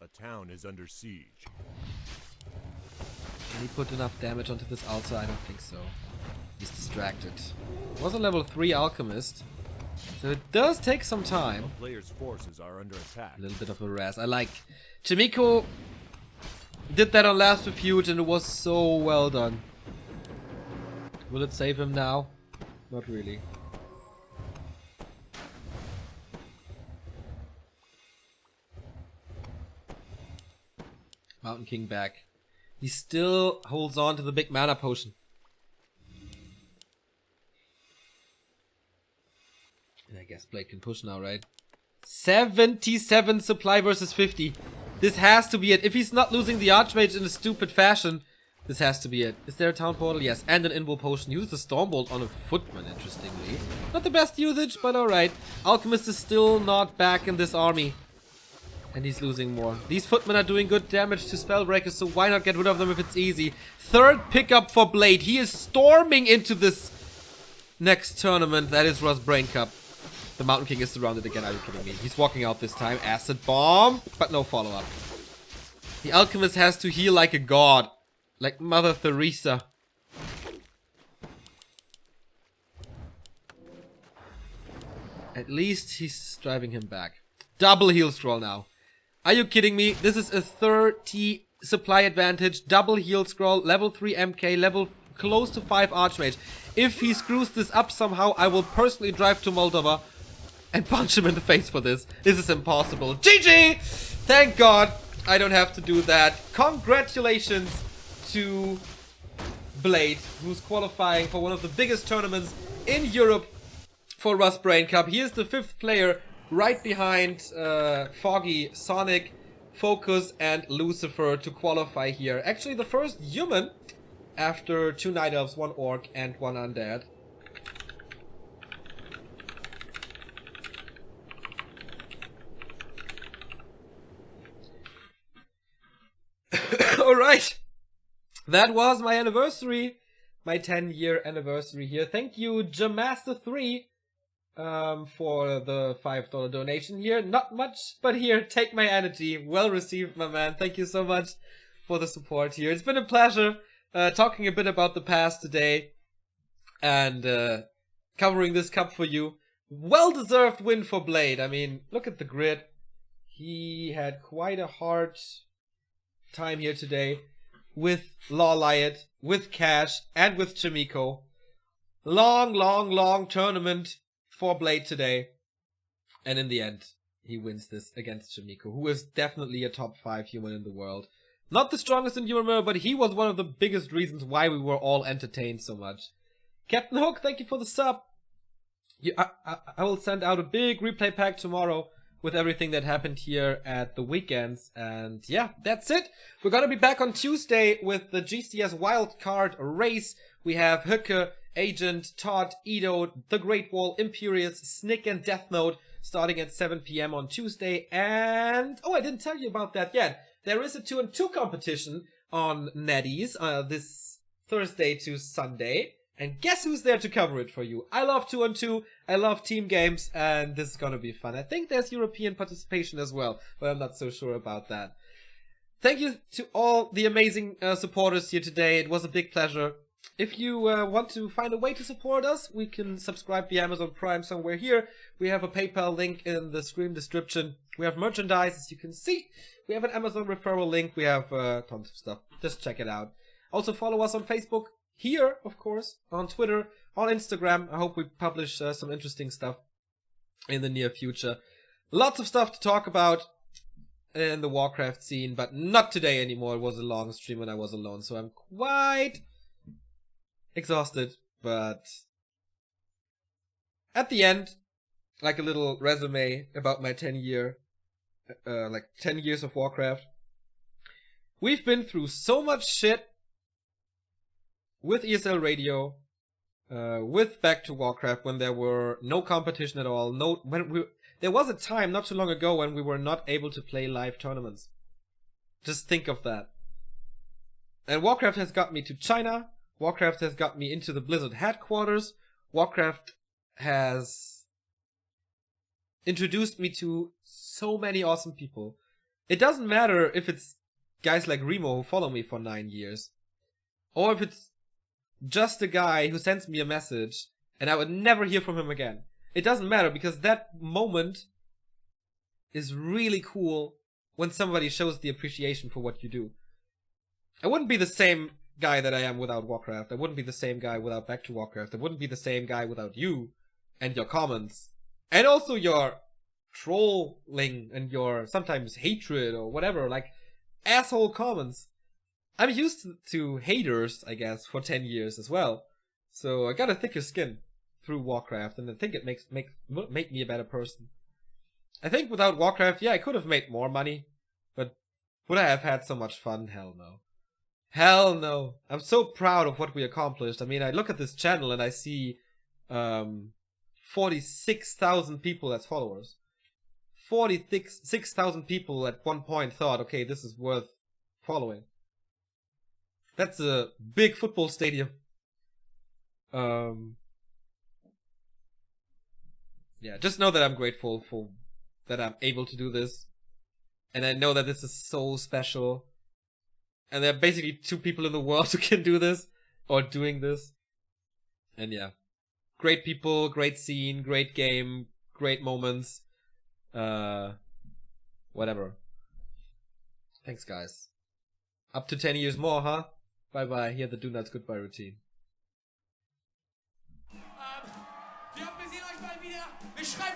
B: A town is under siege.
A: Can he put enough damage onto this Alta? I don't think so. He's distracted. Was a level 3 Alchemist. So it does take some time.
B: A player's forces are under attack.
A: A little bit of a razz. I like... Chaemiko did that on last refuge and it was so well done. Will it save him now? Not really. Mountain King back. He still holds on to the big mana potion. And I guess Blade can push now, right? 77 supply versus 50. This has to be it. If he's not losing the Archmage in a stupid fashion, this has to be it. Is there a town portal? Yes. And an invul potion. Use the Stormbolt on a footman, interestingly. Not the best usage, but alright. Alchemist is still not back in this army. And he's losing more. These footmen are doing good damage to Spellbreakers, so why not get rid of them if it's easy? Third pickup for Blade. He is storming into this next tournament. That is Rosbrain Cup. The Mountain King is surrounded again. Are you kidding me? He's walking out this time. Acid Bomb, but no follow-up. The Alchemist has to heal like a god. Like Mother Teresa. At least he's driving him back. Double heal scroll now. Are you kidding me? This is a 30 supply advantage. Double heal scroll. Level 3 MK. Level close to 5 Archmage. If he screws this up somehow, I will personally drive to Moldova and punch him in the face for this. This is impossible. GG! Thank God I don't have to do that. Congratulations to Blade, who's qualifying for one of the biggest tournaments in Europe for Rosbrain Cup. He is the 5th player, right behind Foggy, Sonic, Focus, and Lucifer to qualify here. Actually, the first human after 2 Night Elves, 1 Orc, and 1 Undead. Alright, that was my anniversary, my 10-year anniversary here. Thank you, Jamaster3, for the $5 donation here. Not much, but here, take my energy. Well received, my man. Thank you so much for the support here. It's been a pleasure talking a bit about the past today and covering this cup for you. Well-deserved win for Blade. I mean, look at the grid. He had quite a hard time here today with Law Lyot, with Cash, and with Chaemiko. Long tournament for Blade today. And in the end, he wins this against Chaemiko, who is definitely a top 5 human in the world. Not the strongest in Human Mirror, but he was one of the biggest reasons why we were all entertained so much. Captain Hook, thank you for the sub. I will send out a big replay pack tomorrow with everything that happened here at the weekends. And yeah, that's it. We're gonna be back on Tuesday with the GCS wildcard race We have Höcke, Agent, Todd, Edo, The Great Wall, Imperious, Snick, and Death Note starting at 7 p.m. on Tuesday. And, oh, I didn't tell you about that yet. There is a 2-on-2 competition on Neddies this Thursday to Sunday. And guess who's there to cover it for you? I love 2-on-2, I love team games, and this is gonna be fun. I think there's European participation as well, but I'm not so sure about that. Thank you to all the amazing supporters here today. It was a big pleasure. If you want to find a way to support us, we can subscribe via Amazon Prime somewhere here. We have a PayPal link in the stream description. We have merchandise, as you can see. We have an Amazon referral link. We have tons of stuff. Just check it out. Also follow us on Facebook. Here, of course, on Twitter, on Instagram. I hope we publish some interesting stuff in the near future. Lots of stuff to talk about in the Warcraft scene, but not today anymore. It was a long stream and I was alone, so I'm quite exhausted. But at the end, like a little resume about my 10 years of Warcraft. We've been through so much shit. With esl-radio, with Back to Warcraft, when there were no competition at all, there was a time not too long ago when we were not able to play live tournaments. Just think of that. And Warcraft has got me to China. Warcraft has got me into the Blizzard headquarters. Warcraft has introduced me to so many awesome people. It doesn't matter if it's guys like Remo who follow me for 9 years, or if it's just a guy who sends me a message and I would never hear from him again. It doesn't matter, because that moment is really cool when somebody shows the appreciation for what you do. I wouldn't be the same guy that I am without Warcraft. I wouldn't be the same guy without Back to Warcraft. I wouldn't be the same guy without you and your comments. And also your trolling and your sometimes hatred or whatever, like asshole comments. I'm used to haters, I guess, for 10 years as well. So I got a thicker skin through Warcraft, and I think it make me a better person. I think without Warcraft, yeah, I could have made more money, but would I have had so much fun? Hell no. Hell no. I'm so proud of what we accomplished. I mean, I look at this channel and I see 46,000 people as followers. 46,000 people at one point thought, okay, this is worth following. That's a big football stadium. Yeah, just know that I'm grateful for that I'm able to do this. And I know that this is so special. And there are basically 2 people in the world who can do this, or doing this. And yeah. Great people, great scene, great game, great moments. Whatever. Thanks, guys. Up to 10 years more, huh? Bye-bye. Hier the Do Nuts Goodbye Routine.
C: Wir sehen euch mal wieder. Wir schreiben